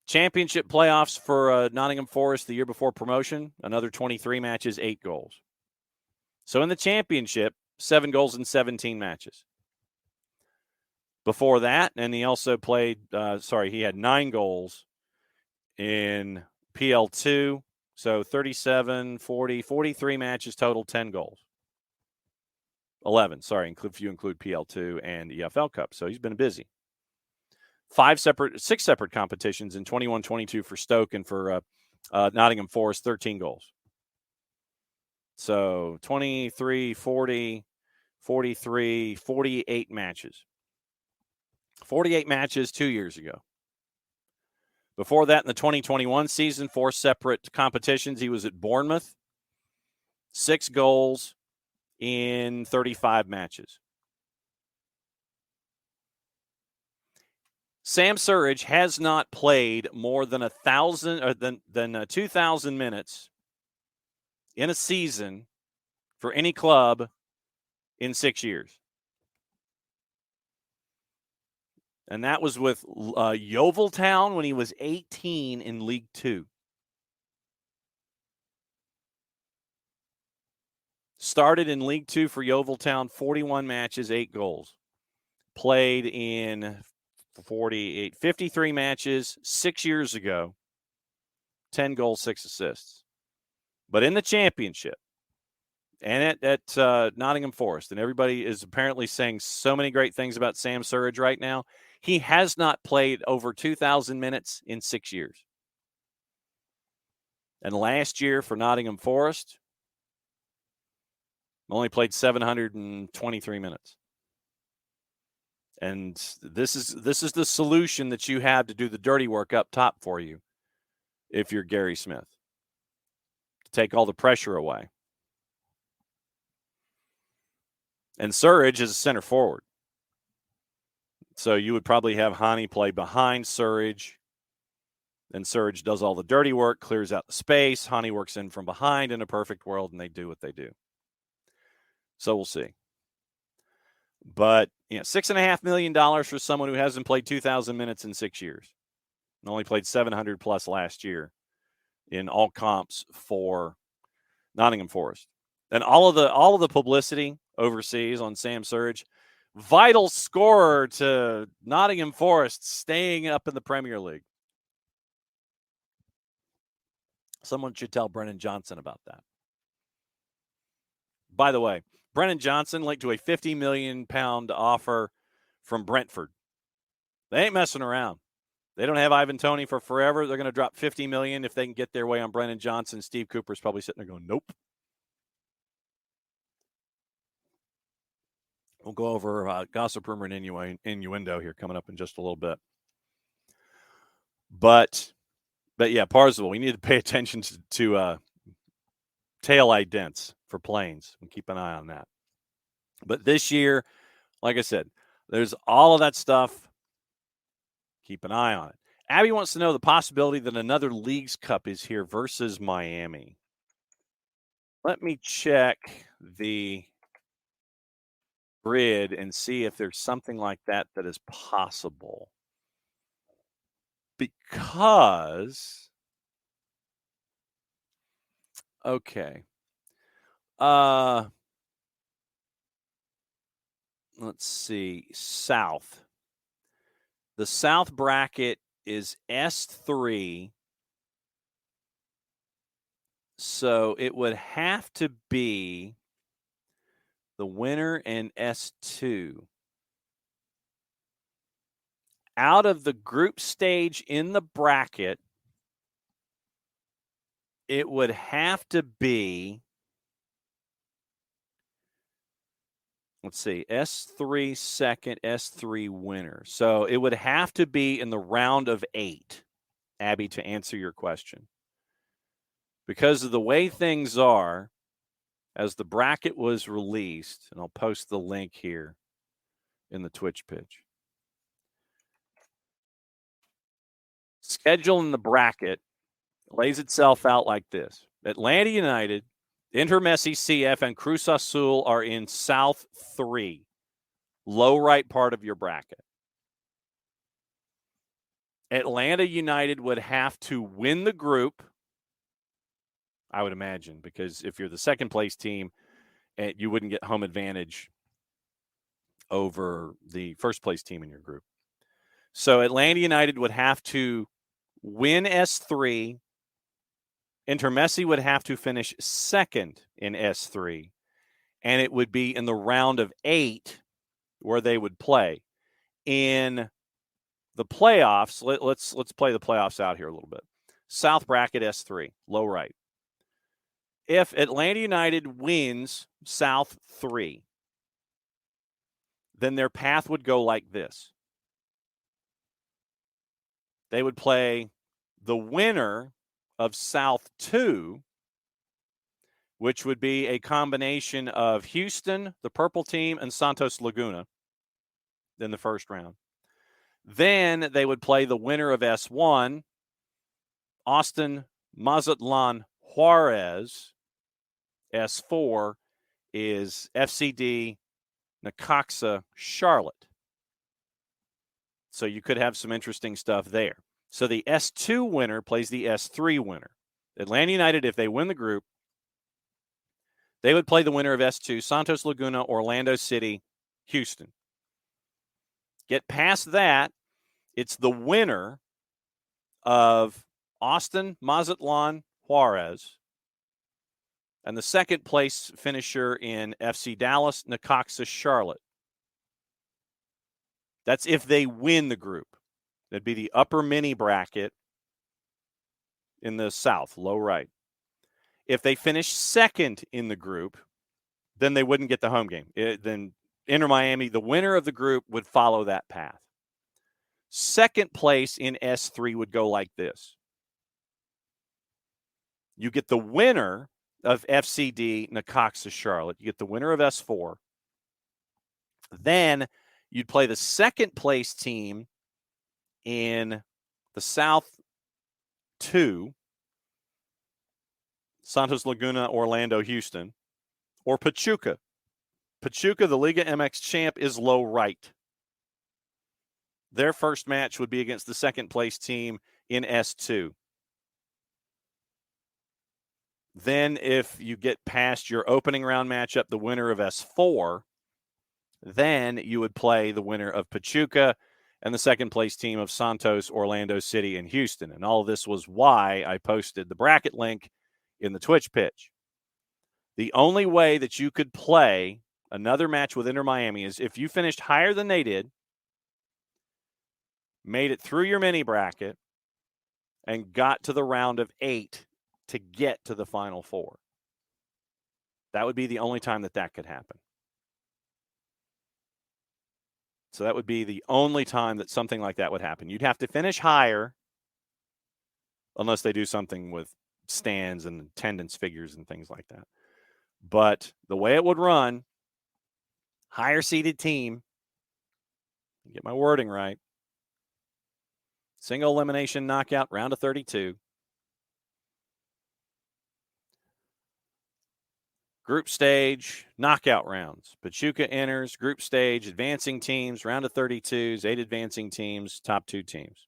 Championship playoffs for Nottingham Forest the year before promotion, another 23 matches, 8 goals. So in the championship, 7 goals in 17 matches. Before that, and he also played, he had 9 goals in PL2. So 37, 40, 43 matches total, 10 goals. 11, if you include PL2 and EFL Cup. So he's been busy. 6 separate competitions in 21-22 for Stoke, and for Nottingham Forest, 13 goals. So 23, 40, 43, 48 matches. 48 matches 2 years ago. Before that, in the 2021 season, 4 separate competitions. He was at Bournemouth. 6 goals in 35 matches. Sam Surridge has not played more than 2,000 minutes in a season for any club in 6 years. And that was with Yeovil Town when he was 18 in League Two. Started in League Two for Yeovil Town, 41 matches, 8 goals. Played in 53 matches 6 years ago, 10 goals, 6 assists. But in the championship and at Nottingham Forest, and everybody is apparently saying so many great things about Sam Surridge right now, he has not played over 2,000 minutes in 6 years. And last year for Nottingham Forest, only played 723 minutes. And this is the solution that you have to do the dirty work up top for you if you're Gary Smith. take all the pressure away. And Surridge is a center forward. So you would probably have Hani play behind Surridge. And Surridge does all the dirty work, clears out the space. Hani works in from behind in a perfect world, and they do what they do. So we'll see. But, $6.5 million for someone who hasn't played 2,000 minutes in 6 years and only played 700 plus last year in all comps for Nottingham Forest. And all of the publicity overseas on Sam Surridge, vital scorer to Nottingham Forest staying up in the Premier League. Someone should tell Brennan Johnson about that. By the way, Brennan Johnson linked to a £50 million offer from Brentford. They ain't messing around. They don't have Ivan Toney for forever. They're going to drop $50 million if they can get their way on Brennan Johnson. Steve Cooper's probably sitting there going, nope. We'll go over gossip, rumor, and innuendo here coming up in just a little bit. But yeah, Parsons, we need to pay attention to tail idents for planes and keep an eye on that. But this year, like I said, there's all of that stuff. Keep an eye on it. Abby wants to know the possibility that another Leagues Cup is here versus Miami. Let me check the grid and see if there's something like that is possible. Because, okay. Let's see. South. The South bracket is S3. So it would have to be the winner in S2. Out of the group stage in the bracket, it would have to be, let's see, S3 second, S3 winner. So it would have to be in the round of 8, Abby, to answer your question. Because of the way things are, as the bracket was released, and I'll post the link here in the Twitch pitch. Schedule in the bracket lays itself out like this. Atlanta United, Inter Messi, CF, and Cruz Azul are in South 3, low right part of your bracket. Atlanta United would have to win the group, I would imagine, because if you're the second place team, you wouldn't get home advantage over the first place team in your group. So Atlanta United would have to win S3. Inter Messi would have to finish second in S3, and it would be in the round of 8 where they would play. In the playoffs, let's play the playoffs out here a little bit. South bracket S3, low right. If Atlanta United wins South 3, then their path would go like this. They would play the winner of South 2, which would be a combination of Houston, the purple team, and Santos Laguna in the first round. Then they would play the winner of S1, Austin, Mazatlan, Juarez. S4 is FCD, Necaxa, Charlotte. So you could have some interesting stuff there. So the S2 winner plays the S3 winner. Atlanta United, if they win the group, they would play the winner of S2, Santos Laguna, Orlando City, Houston. Get past that, it's the winner of Austin, Mazatlan, Juarez, and the second place finisher in FC Dallas, Necaxa, Charlotte. That's if they win the group. That'd be the upper mini bracket in the South, low right. If they finish second in the group, then they wouldn't get the home game. Then Inter Miami, the winner of the group, would follow that path. Second place in S3 would go like this. You get the winner of FCD Necaxa Charlotte. You get the winner of S4. Then you'd play the second place team in the South 2, Santos Laguna, Orlando, Houston, or Pachuca. Pachuca, the Liga MX champ, is low right. Their first match would be against the second place team in S2. Then if you get past your opening round matchup, the winner of S4, then you would play the winner of Pachuca and the second place team of Santos, Orlando City, and Houston. And all of this was why I posted the bracket link in the Twitch pitch. The only way that you could play another match with Inter Miami is if you finished higher than they did, made it through your mini bracket, and got to the round of 8 to get to the Final Four. That would be the only time that could happen. So that would be the only time that something like that would happen. You'd have to finish higher unless they do something with stands and attendance figures and things like that. But the way it would run, higher seeded team, get my wording right, single elimination knockout, round of 32. Group stage, knockout rounds. Pachuca enters, group stage, advancing teams, round of 32s, 8 advancing teams, top 2 teams.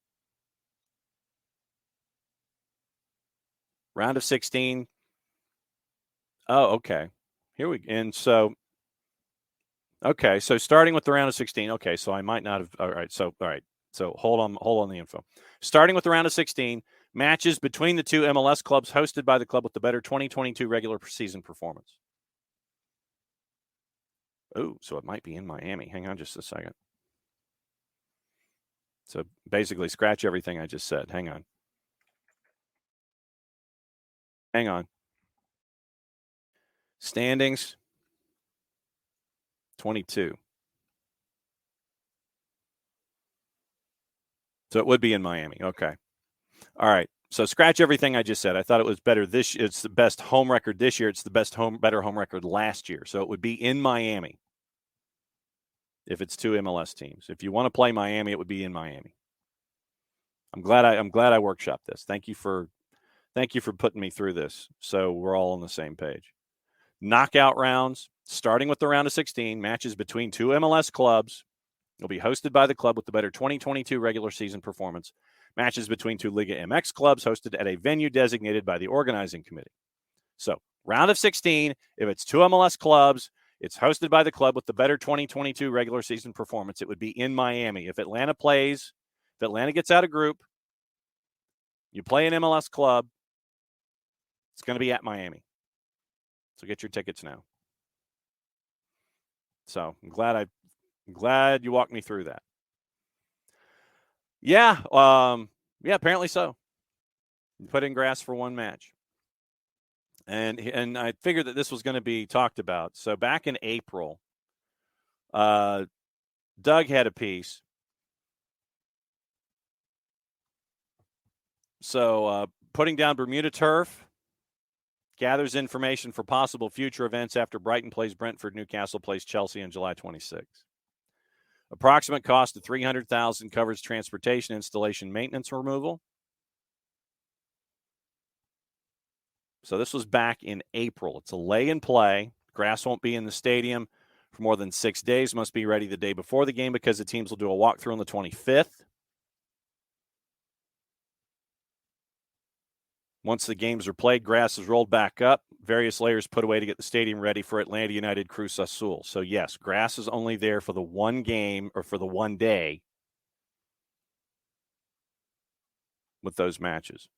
Round of 16. Oh, okay. Here we go. And so, okay, so starting with the round of 16. Okay, so I might not have. All right, so hold on the info. Starting with the round of 16, matches between the two MLS clubs hosted by the club with the better 2022 regular season performance. Oh, so it might be in Miami. Hang on just a second. So basically, scratch everything I just said. Hang on. Standings, 22. So it would be in Miami. Okay. All right. So scratch everything I just said. I thought it was better it's the best home record this year. It's the better home record last year. So it would be in Miami if it's 2 MLS teams. If you want to play Miami, it would be in Miami. I'm glad I workshopped this. Thank you for putting me through this. So we're all on the same page. Knockout rounds, starting with the round of 16, matches between 2 MLS clubs. Will be hosted by the club with the better 2022 regular season performance. Matches between 2 Liga MX clubs hosted at a venue designated by the organizing committee. So, round of 16, if it's 2 MLS clubs, it's hosted by the club with the better 2022 regular season performance. It would be in Miami. If Atlanta gets out of group, you play an MLS club, it's going to be at Miami. So get your tickets now. So I'm glad you walked me through that. Yeah, apparently so. You put in grass for one match. And I figured that this was going to be talked about. So back in April, Doug had a piece. So putting down Bermuda turf, gathers information for possible future events after Brighton plays Brentford, Newcastle plays Chelsea on July 26th. Approximate cost of $300,000 covers transportation, installation, maintenance, removal. So this was back in April. It's a lay and play. Grass won't be in the stadium for more than 6 days. Must be ready the day before the game because the teams will do a walkthrough on the 25th. Once the games are played, grass is rolled back up. Various layers put away to get the stadium ready for Atlanta United Cruz Azul. So, yes, grass is only there for the one game or for the one day with those matches.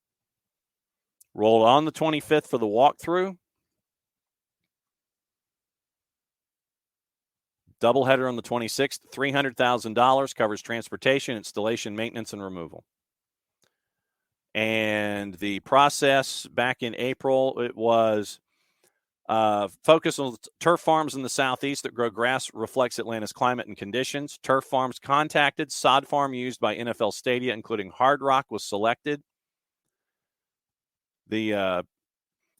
Rolled on the 25th for the walkthrough. Doubleheader on the 26th, $300,000 covers transportation, installation, maintenance, and removal. And the process back in April, it was focus on turf farms in the southeast that grow grass reflects Atlanta's climate and conditions. Turf farms contacted. Sod farm used by NFL stadia, including Hard Rock, was selected. The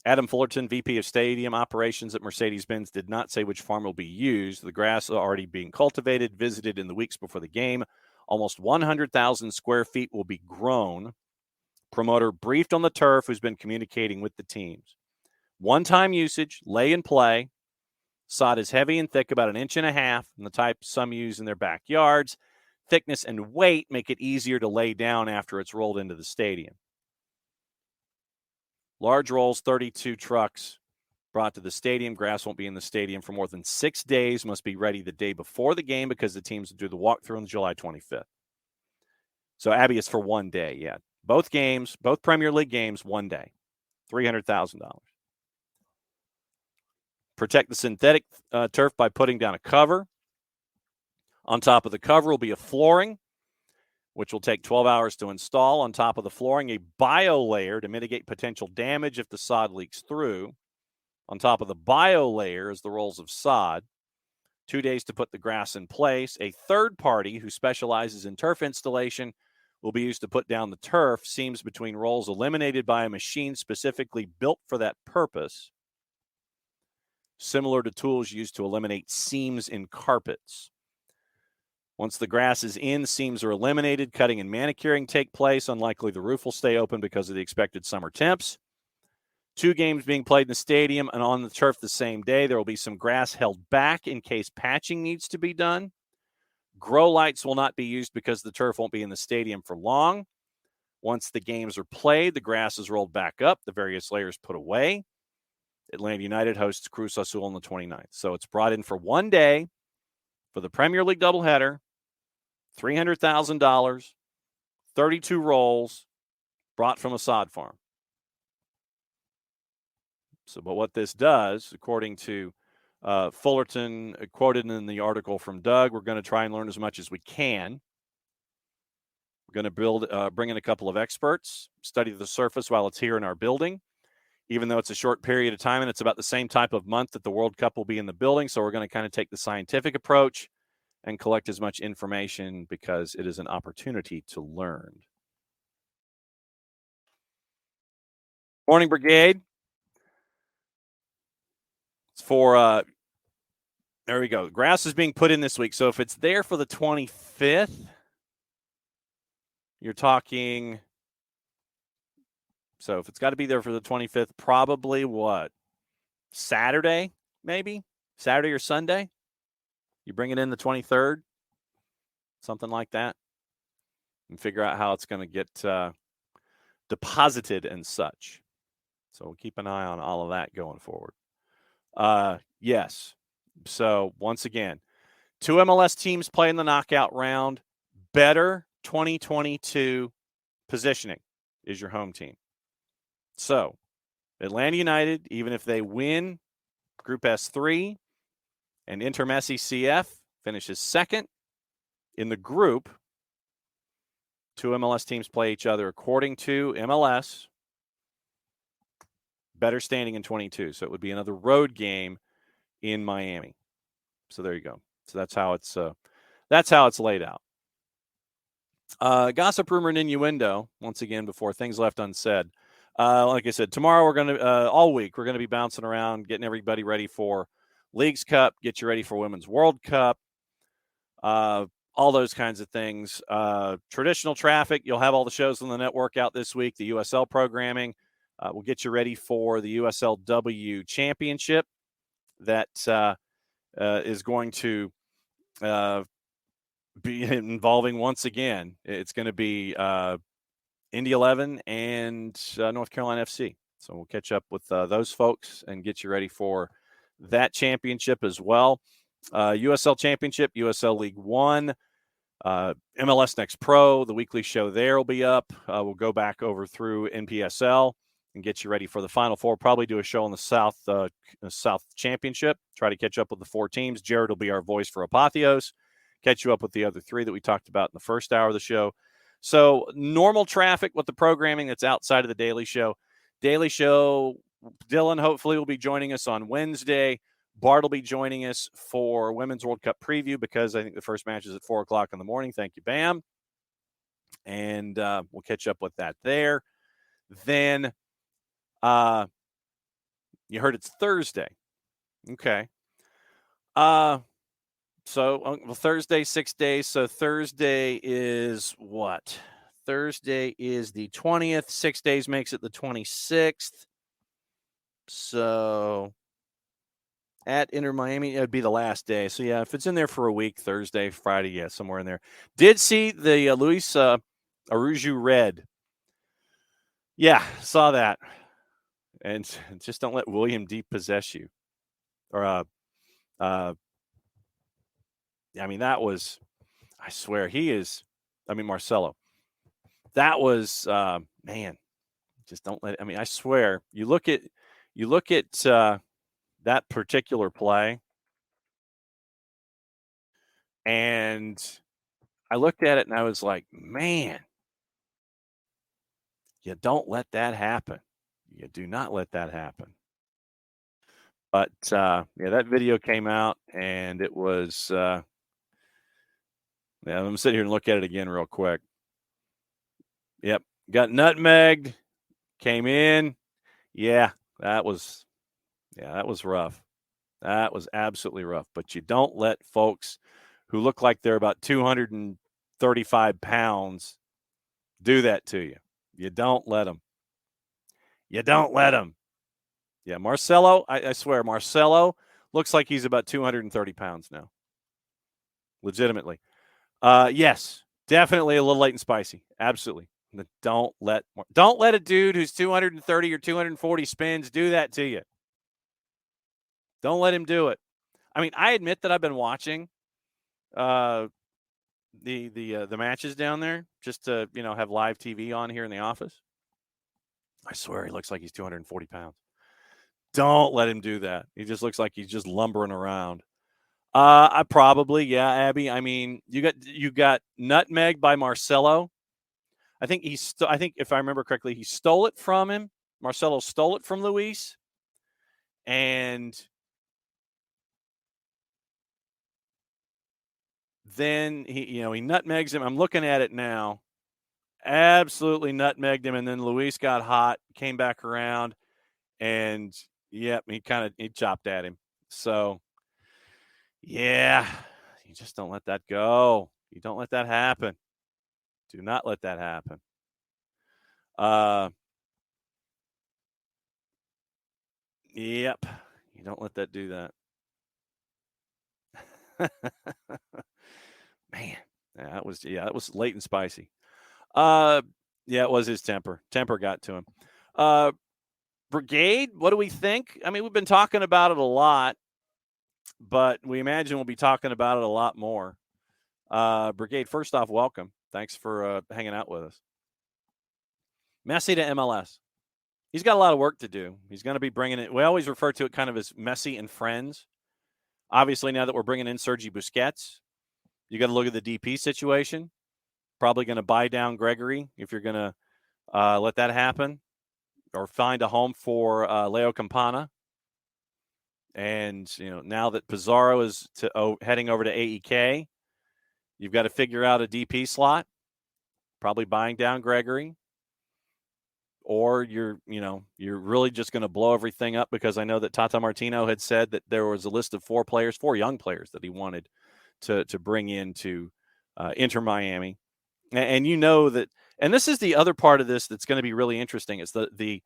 Adam Fullerton, VP of Stadium Operations at Mercedes-Benz, did not say which farm will be used. The grass is already being cultivated, visited in the weeks before the game. Almost 100,000 square feet will be grown. Promoter briefed on the turf, who's been communicating with the teams. One-time usage, lay and play. Sod is heavy and thick, about 1.5 inches, and the type some use in their backyards. Thickness and weight make it easier to lay down after it's rolled into the stadium. Large rolls, 32 trucks brought to the stadium. Grass won't be in the stadium for more than 6 days. Must be ready the day before the game because the teams will do the walkthrough on July 25th. So, Abby, is for 1 day, yeah. Both games, both Premier League games, 1 day. $300,000. Protect the synthetic turf by putting down a cover. On top of the cover will be a flooring, which will take 12 hours to install. On top of the flooring, a bio layer to mitigate potential damage if the sod leaks through. On top of the bio layer is the rolls of sod. 2 days to put the grass in place. A third party who specializes in turf installation will be used to put down the turf. Seams between rolls eliminated by a machine specifically built for that purpose, similar to tools used to eliminate seams in carpets. Once the grass is in, seams are eliminated. Cutting and manicuring take place. Unlikely the roof will stay open because of the expected summer temps. 2 games being played in the stadium and on the turf the same day. There will be some grass held back in case patching needs to be done. Grow lights will not be used because the turf won't be in the stadium for long. Once the games are played, the grass is rolled back up, the various layers put away. Atlanta United hosts Cruz Azul on the 29th. So it's brought in for 1 day for the Premier League doubleheader. $300,000, 32 rolls, brought from a sod farm. So, but what this does, according to Fullerton, quoted in the article from Doug, we're going to try and learn as much as we can. We're going to bring in a couple of experts, study the surface while it's here in our building, even though it's a short period of time and it's about the same type of month that the World Cup will be in the building. So we're going to kind of take the scientific approach and collect as much information because it is an opportunity to learn. Morning, Brigade. It's for, there we go. Grass is being put in this week. So if it's there for the 25th, you're talking, so if it's got to be there for the 25th, probably what? Saturday, maybe? Saturday or Sunday? You bring it in the 23rd, something like that, and figure out how it's going to get deposited and such. So we'll keep an eye on all of that going forward. Yes. So once again, 2 MLS teams play in the knockout round. Better 2022 positioning is your home team. So Atlanta United, even if they win Group S3 and Inter Messi CF finishes second in the group, 2 MLS teams play each other according to MLS. Better standing in 22. So it would be another road game in Miami. So there you go. So that's how it's laid out. Gossip, rumor, and innuendo, once again, before things left unsaid. Like I said, tomorrow we're going to, all week, we're going to be bouncing around, getting everybody ready for Leagues Cup, get you ready for Women's World Cup, all those kinds of things. Traditional traffic, you'll have all the shows on the network out this week, the USL programming. We'll get you ready for the USLW Championship that is going to be involving, once again, it's going to be Indy 11 and North Carolina FC. So we'll catch up with those folks and get you ready for that championship as well. USL Championship, USL League One, MLS Next Pro, the weekly show there will be up. We'll go back over through NPSL and get you ready for the Final Four. Probably do a show on the South Championship. Try to catch up with the 4 teams. Jared will be our voice for Apotheos. Catch you up with the other 3 that we talked about in the first hour of the show. So normal traffic with the programming that's outside of the Daily Show. Daily Show, Dylan hopefully will be joining us on Wednesday. Bart will be joining us for Women's World Cup preview because I think the first match is at 4 o'clock in the morning. Thank you, Bam. And we'll catch up with that there. Then You heard it's Thursday. Okay. So Thursday, 6 days. So Thursday is what? Thursday is the 20th. 6 days makes it the 26th. So at Inter Miami, it would be the last day. So yeah, if it's in there for a week, Thursday, Friday, yeah, somewhere in there. Did see the Luis Aruju red. Yeah, saw that. And just don't let William D possess you. Or I mean, that was, I swear, Marcelo. That was, man, just don't let it, I mean, I swear, you look at that particular play, and I looked at it and I was like, man, you don't let that happen. You do not let that happen. But, yeah, that video came out, and it was, yeah, I'm going to sit here and look at it again real quick. Yep, got nutmegged, came in. Yeah, that was rough. That was absolutely rough. But you don't let folks who look like they're about 235 pounds do that to you. You don't let them. You don't let them. Yeah, Marcelo, I swear, Marcelo looks like he's about 230 pounds now. Legitimately. Yes, definitely a little late and spicy. Absolutely. Don't let a dude who's 230 or 240 spins do that to you. Don't let him do it. I mean, I admit that I've been watching the matches down there just to, have live TV on here in the office. I swear he looks like he's 240 pounds. Don't let him do that. He just looks like he's just lumbering around. I probably, yeah, Abby. I mean, you got nutmegged by Marcelo. I think I think if I remember correctly, he stole it from him. Marcelo stole it from Luis, and then he nutmegs him. I'm looking at it now. Absolutely nutmegged him, and then Luis got hot, came back around, and yep, he chopped at him. So yeah, you just don't let that go. You don't let that happen. Do not let that happen. Yep, you don't let that do that. Man, that was late and spicy. Yeah, it was his temper. Temper got to him. Brigade, what do we think? I mean, we've been talking about it a lot, but we imagine we'll be talking about it a lot more. Brigade, first off, welcome. Thanks for hanging out with us. Messi to MLS. He's got a lot of work to do. He's going to be bringing it. We always refer to it kind of as Messi and friends. Obviously, now that we're bringing in Sergi Busquets, you got to look at the DP situation. Probably going to buy down Gregory if you're going to let that happen, or find a home for Leo Campana. And now that Pizarro is heading over to AEK, you've got to figure out a DP slot. Probably buying down Gregory, or you're really just going to blow everything up, because I know that Tata Martino had said that there was a list of 4 young players that he wanted to bring into Inter Miami. And that, and this is the other part of this that's going to be really interesting, is the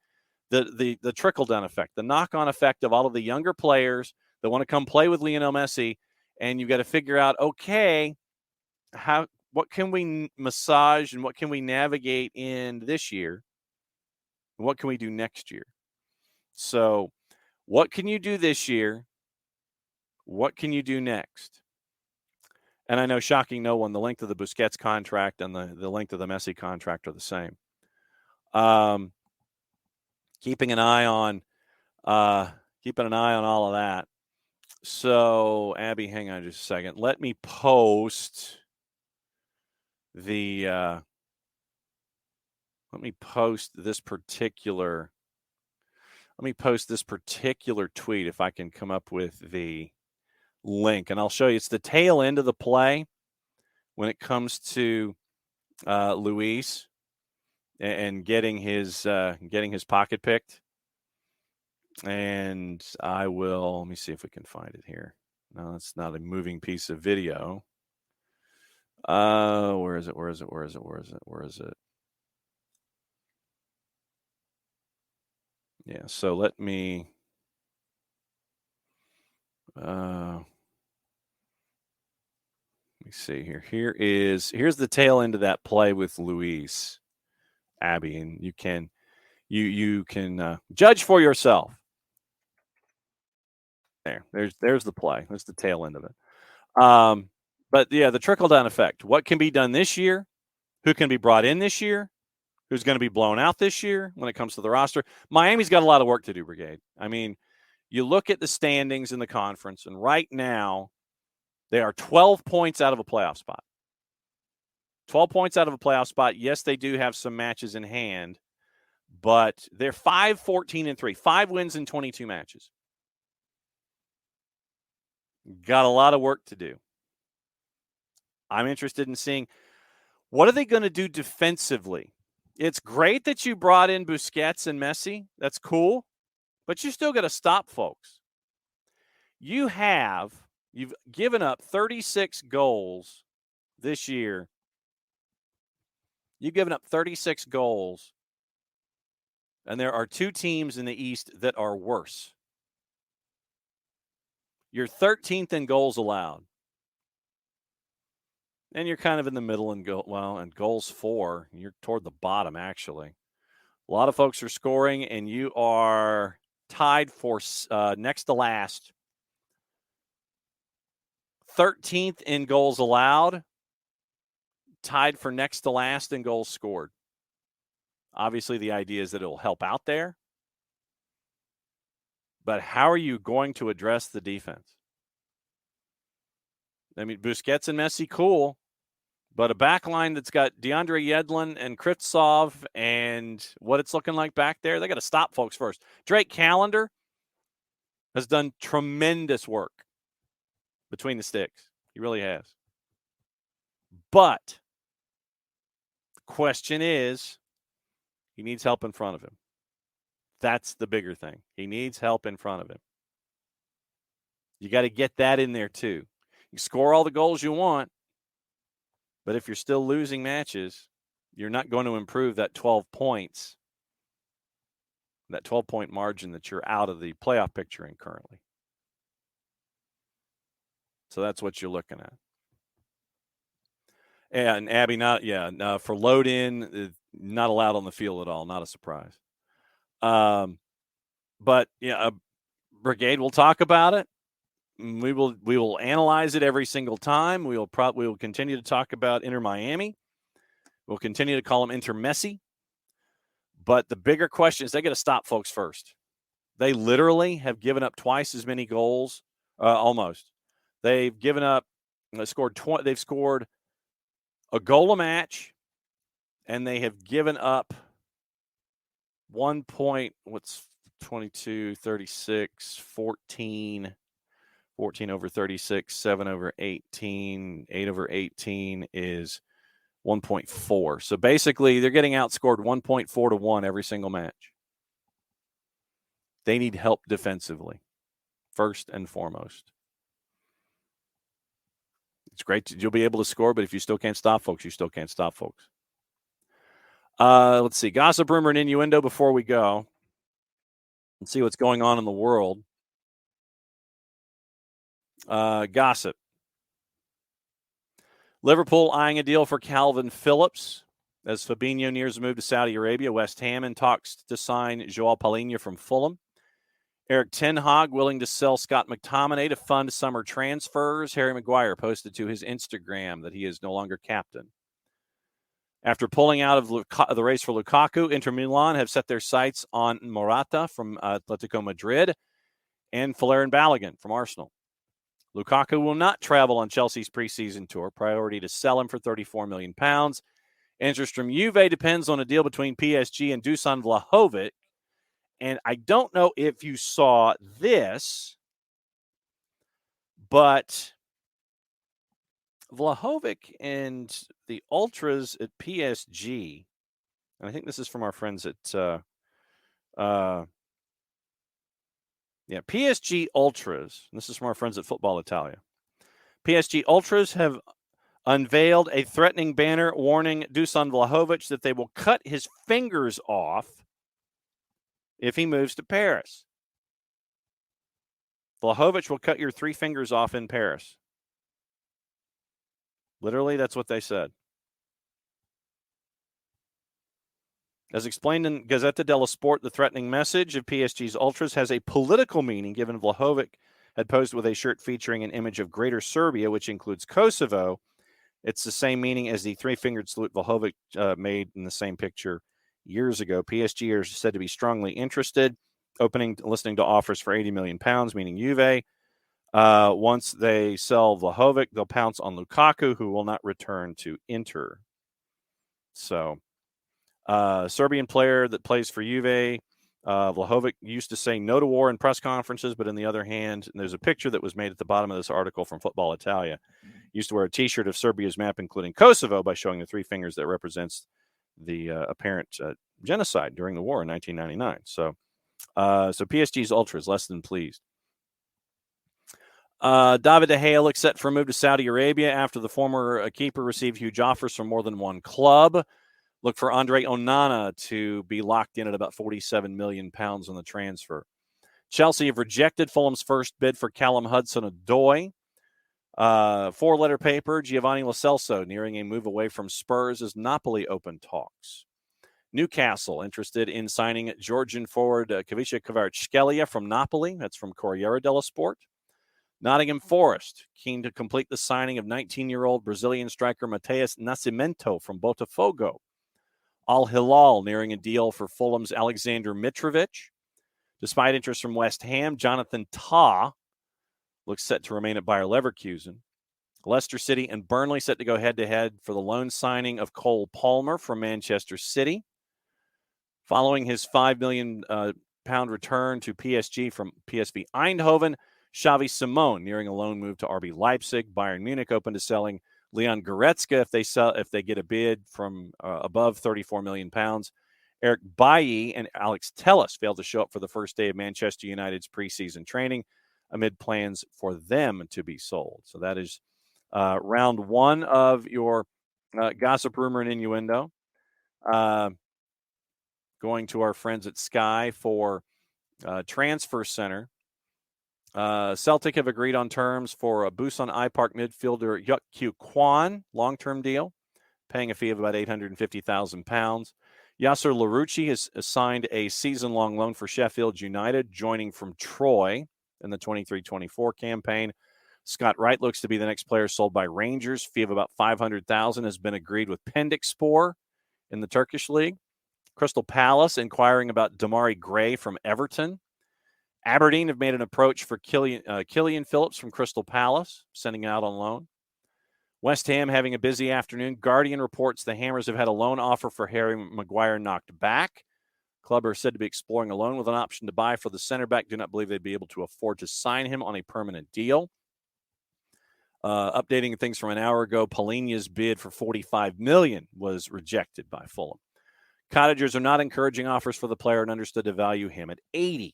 trickle-down effect, the knock-on effect of all of the younger players that want to come play with Lionel Messi, and you've got to figure out, okay, what can we massage and what can we navigate in this year? What can we do next year? So what can you do this year? What can you do next? And I know, shocking no one, the length of the Busquets contract and the length of the Messi contract are the same. Keeping an eye on all of that. So, Abby, hang on just a second. Let me post this particular tweet, if I can come up with the link, and I'll show you. It's the tail end of the play when it comes to Luis and getting his pocket picked. And I will, let me see if we can find it here. No, it's not a moving piece of video. Where is it? Yeah, so let me see here. Here's the tail end of that play with Luis, Abby, and you can judge for yourself. There's the play. That's the tail end of it. But yeah, the trickle down effect. What can be done this year? Who can be brought in this year? Who's going to be blown out this year when it comes to the roster? Miami's got a lot of work to do, Brigade. I mean, you look at the standings in the conference, and right now they are 12 points out of a playoff spot. 12 points out of a playoff spot. Yes, they do have some matches in hand, but they're 5-14-3, 5 wins in 22 matches. Got a lot of work to do. I'm interested in seeing what are they going to do defensively. It's great that you brought in Busquets and Messi. That's cool, but you still got to stop folks. You've given up 36 goals this year. You've given up 36 goals, and there are 2 teams in the East that are worse. You're 13th in goals allowed. And you're kind of in the middle and goals for. You're toward the bottom, actually. A lot of folks are scoring, and you are tied for next to last. 13th in goals allowed, tied for next to last in goals scored. Obviously, the idea is that it'll help out there. But how are you going to address the defense? I mean, Busquets and Messi, cool. But a back line that's got DeAndre Yedlin and Krivtsov and what it's looking like back there, they got to stop folks first. Drake Callender has done tremendous work between the sticks. He really has. But the question is, he needs help in front of him. That's the bigger thing. He needs help in front of him. You got to get that in there too. You score all the goals you want, but if you're still losing matches, you're not going to improve that 12 points, that 12-point margin that you're out of the playoff picture in currently. So that's what you're looking at. And Abby, for load in, not allowed on the field at all. Not a surprise. But yeah, Brigade, we'll talk about it. We will analyze it every single time. We will continue to talk about Inter Miami. We'll continue to call them Inter Messi. But the bigger question is they got to stop folks first. They literally have given up twice as many goals, almost. They've scored a goal a match, and they have given up 1 point. What's 22, 36, 14 over 36, 7 over 18, 8 over 18 is 1.4. So basically, they're getting outscored 1.4 to 1 every single match. They need help defensively, first and foremost. It's great. You'll be able to score, but if you still can't stop folks, you still can't stop folks. Let's see. Gossip, rumor, and innuendo before we go and see what's going on in the world. Gossip. Liverpool eyeing a deal for Calvin Phillips as Fabinho nears a move to Saudi Arabia. West Ham in talks to sign Joao Palhinha from Fulham. Eric Ten Hag willing to sell Scott McTominay to fund summer transfers. Harry Maguire posted to his Instagram that he is no longer captain. After pulling out of the race for Lukaku, Inter Milan have set their sights on Morata from Atletico Madrid and Valérien Balogun from Arsenal. Lukaku will not travel on Chelsea's preseason tour. Priority to sell him for £34 million. Interest from Juve depends on a deal between PSG and Dusan Vlahovic. And I don't know if you saw this, but Vlahovic and the Ultras at PSG, and I think this is from our friends at Yeah, PSG Ultras. This is from our friends at Football Italia. PSG Ultras have unveiled a threatening banner warning Dusan Vlahovic that they will cut his fingers off if he moves to Paris. Vlahovic will cut your 3 fingers off in Paris. Literally, that's what they said. As explained in Gazzetta dello Sport, the threatening message of PSG's Ultras has a political meaning, given Vlahovic had posed with a shirt featuring an image of Greater Serbia, which includes Kosovo. It's the same meaning as the 3-fingered salute Vlahovic made in the same picture years ago. PSG are said to be strongly interested, listening to offers for £80 million, meaning Juve. Once they sell Vlahovic, they'll pounce on Lukaku, who will not return to Inter. So, Serbian player that plays for Juve, Vlahovic used to say no to war in press conferences, but on the other hand, and there's a picture that was made at the bottom of this article from Football Italia, used to wear a T-shirt of Serbia's map, including Kosovo, by showing the 3 fingers that represents the apparent genocide during the war in 1999. So PSG's Ultras less than pleased. David De Gea looks set for a move to Saudi Arabia after the former keeper received huge offers from more than one club. Look for Andre Onana to be locked in at about £47 million on the transfer. Chelsea have rejected Fulham's first bid for Callum Hudson-Odoi. 4-letter paper, Giovanni Lo Celso nearing a move away from Spurs as Napoli open talks. Newcastle interested in signing Georgian forward Kavica Kvaratskhelia from Napoli. That's from Corriere dello Sport. Nottingham Forest keen to complete the signing of 19-year-old Brazilian striker Mateus Nascimento from Botafogo. Al Hilal nearing a deal for Fulham's Alexander Mitrovic. Despite interest from West Ham, Jonathan Tah looks set to remain at Bayer Leverkusen. Leicester City and Burnley set to go head-to-head for the loan signing of Cole Palmer from Manchester City. Following his £5 million return to PSG from PSV Eindhoven, Xavi Simon nearing a loan move to RB Leipzig. Bayern Munich open to selling Leon Goretzka if they get a bid from above £34 million. Eric Bailly and Alex Telles failed to show up for the first day of Manchester United's preseason training amid plans for them to be sold. So that is round 1 of your gossip, rumor, and innuendo. Going to our friends at Sky for Transfer Center. Celtic have agreed on terms for a Busan I-Park midfielder Yuk Kyu Kwan, long-term deal, paying a fee of about £850,000. Yasser Larouci has signed a season-long loan for Sheffield United, joining from Troy in the 23-24 campaign. Scott Wright looks to be the next player sold by Rangers. Fee of about $500,000 has been agreed with Pendikspor in the Turkish league. Crystal Palace inquiring about Damari Gray from Everton. Aberdeen have made an approach for Killian Phillips from Crystal Palace, sending out on loan. West Ham having a busy afternoon. Guardian reports the Hammers have had a loan offer for Harry Maguire knocked back. Club are said to be exploring a loan with an option to buy for the center back. Do not believe they'd be able to afford to sign him on a permanent deal. Updating things from an hour ago, Palinha's bid for $45 million was rejected by Fulham. Cottagers are not encouraging offers for the player and understood to value him at $80.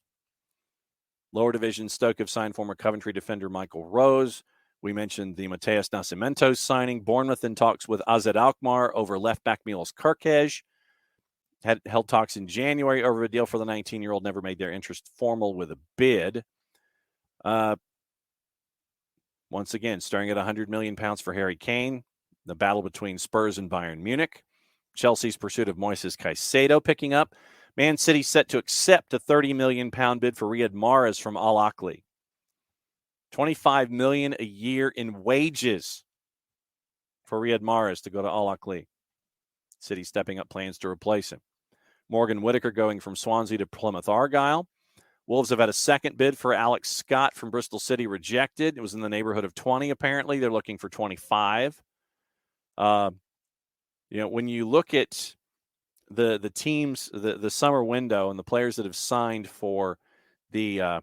Lower division, Stoke have signed former Coventry defender Michael Rose. We mentioned the Mateus Nascimento signing. Bournemouth in talks with AZ Alkmaar over left back Milos Kerkez. Had held talks in January over a deal for the 19-year-old, never made their interest formal with a bid. Once again, starting at £100 million for Harry Kane. The battle between Spurs and Bayern Munich. Chelsea's pursuit of Moises Caicedo picking up. Man City set to accept a £30 million bid for Riyad Mahrez from Al Ahly. $25 million a year in wages for Riyad Mahrez to go to Al Ahly. City stepping up plans to replace him. Morgan Whittaker going from Swansea to Plymouth Argyle. Wolves have had a second bid for Alex Scott from Bristol City rejected. It was in the neighborhood of 20, apparently. They're looking for 25. When you look at the teams, the summer window and the players that have signed for the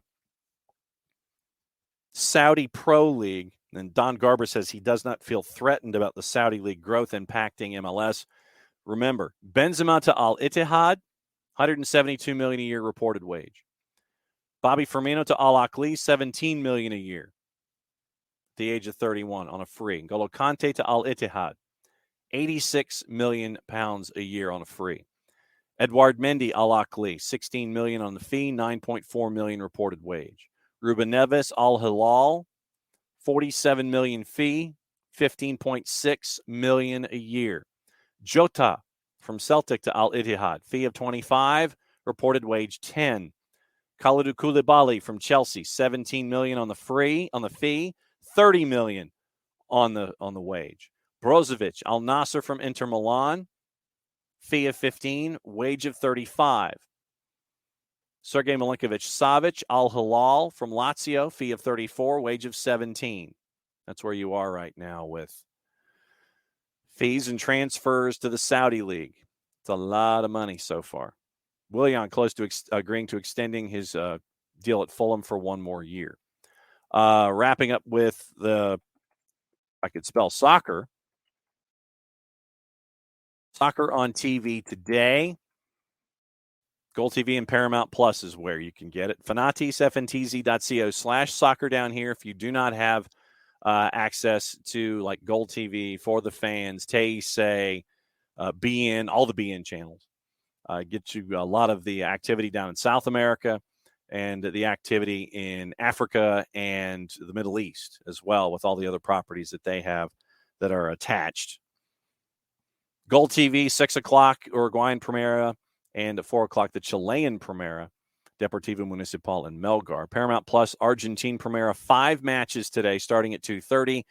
Saudi Pro League, and Don Garber says he does not feel threatened about the Saudi League growth impacting MLS. Remember, Benzema to Al Ittihad, $172 million a year reported wage. Bobby Firmino to ATLUTD, $17 million a year at the age of 31 on a free. N'Golo Kante to ATLUTD, £86 million a year on a free. Edouard Mendy, ATLUTD, $16 million on the fee, $9.4 million reported wage. Ruben Neves, Al Hilal, $47 million fee, $15.6 million a year. Jota from Celtic to Al Ittihad, fee of $25, reported wage $10. Kalidou Koulibaly from Chelsea, $17 million on the fee, $30 million on the wage. Brozovic, Al Nassr from Inter Milan, fee of $15, wage of $35. Sergei Milinkovic-Savic, Al Hilal from Lazio, fee of $34, wage of $17. That's where you are right now with fees and transfers to the Saudi League. It's a lot of money so far. Willian close to agreeing to extending his deal at Fulham for one more year. Wrapping up with I could spell soccer. Soccer on TV today. Gold TV and Paramount Plus is where you can get it. fanatisfntz.co/soccer down here. If you do not have access to like Gold TV for the fans, Tay, BN, all the BN channels, get you a lot of the activity down in South America and the activity in Africa and the Middle East as well, with all the other properties that they have that are attached. Gold TV, 6 o'clock, Uruguayan Primera, and at 4 o'clock, the Chilean Primera, Deportivo Municipal in Melgar. Paramount Plus, Argentine Primera, 5 matches today, starting at 2:30.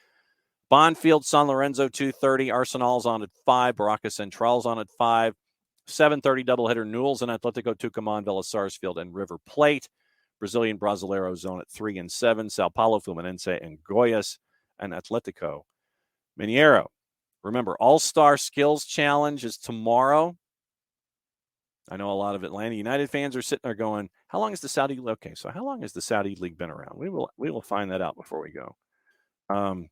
Bonfield, San Lorenzo, 2:30. Arsenal's on at 5. Barraca Central's on at 5. 7:30 doubleheader, Newell's and Atletico Tucumán, Vélez Sarsfield, and River Plate. Brazilian Brasileiro zone at 3 and 7. Sao Paulo, Fluminense, and Goiás, and Atletico Mineiro. Remember, All-Star Skills Challenge is tomorrow. I know a lot of Atlanta United fans are sitting there going, how long has the Saudi League? Okay, so how long has the Saudi League been around? We will find that out before we go. I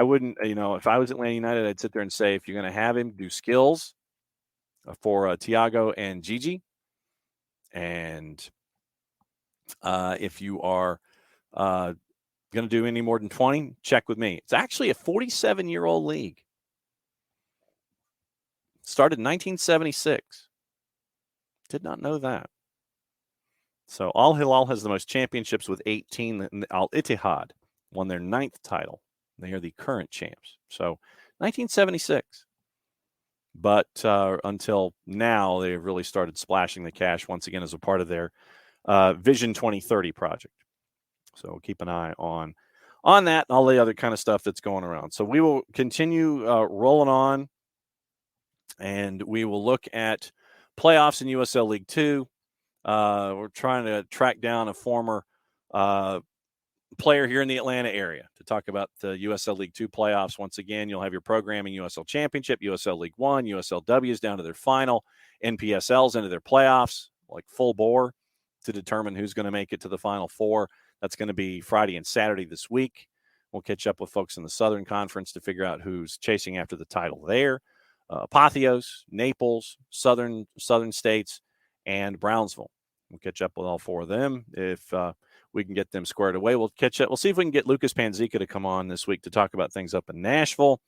wouldn't, if I was Atlanta United, I'd sit there and say, if you're going to have him do skills for Thiago and Gigi, and if you are going to do any more than 20, check with me. It's actually a 47-year-old league. Started in 1976. Did not know that. So Al Hilal has the most championships with 18. Al Ittihad won their 9th title. They are the current champs. So 1976. But until now, they've really started splashing the cash once again as a part of their Vision 2030 project. So keep an eye on that and all the other kind of stuff that's going around. So we will continue rolling on, and we will look at playoffs in USL League 2. We're trying to track down a former player here in the Atlanta area to talk about the USL League 2 playoffs. Once again, you'll have your programming USL Championship, USL League 1, USLWs down to their final, NPSLs into their playoffs, like full bore, to determine who's going to make it to the Final Four. That's going to be Friday and Saturday this week. We'll catch up with folks in the Southern Conference to figure out who's chasing after the title there. Apotheos, Naples, Southern States, and Brownsville. We'll catch up with all 4 of them if we can get them squared away. We'll catch up. We'll see if we can get Lucas Panzica to come on this week to talk about things up in Nashville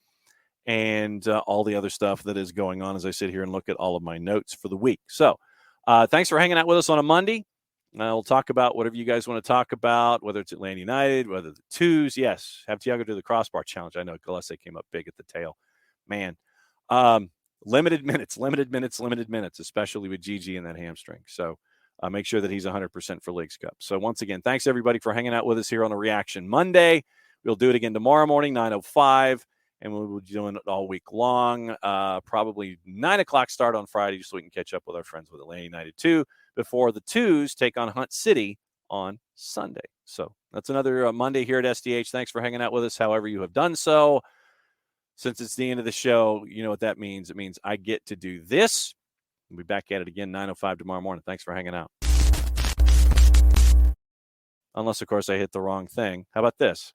and all the other stuff that is going on as I sit here and look at all of my notes for the week. So thanks for hanging out with us on a Monday. We'll talk about whatever you guys want to talk about, whether it's Atlanta United, whether the twos. Yes, have Thiago do the crossbar challenge. I know Gillespie came up big at the tail. Man, limited minutes, especially with Gigi and that hamstring. So make sure that he's 100% for Leagues Cup. So once again, thanks everybody for hanging out with us here on a Reaction Monday. We'll do it again tomorrow morning, 9:05, and we'll be doing it all week long. Probably 9 o'clock start on Friday, just so we can catch up with our friends with Atlanta United 2 before the Twos take on Hunt City on Sunday. So that's another Monday here at SDH. Thanks for hanging out with us, however you have done so. Since it's the end of the show, you know what that means. It means I get to do this. We'll be back at it again, 9:05 tomorrow morning. Thanks for hanging out. Unless, of course, I hit the wrong thing. How about this?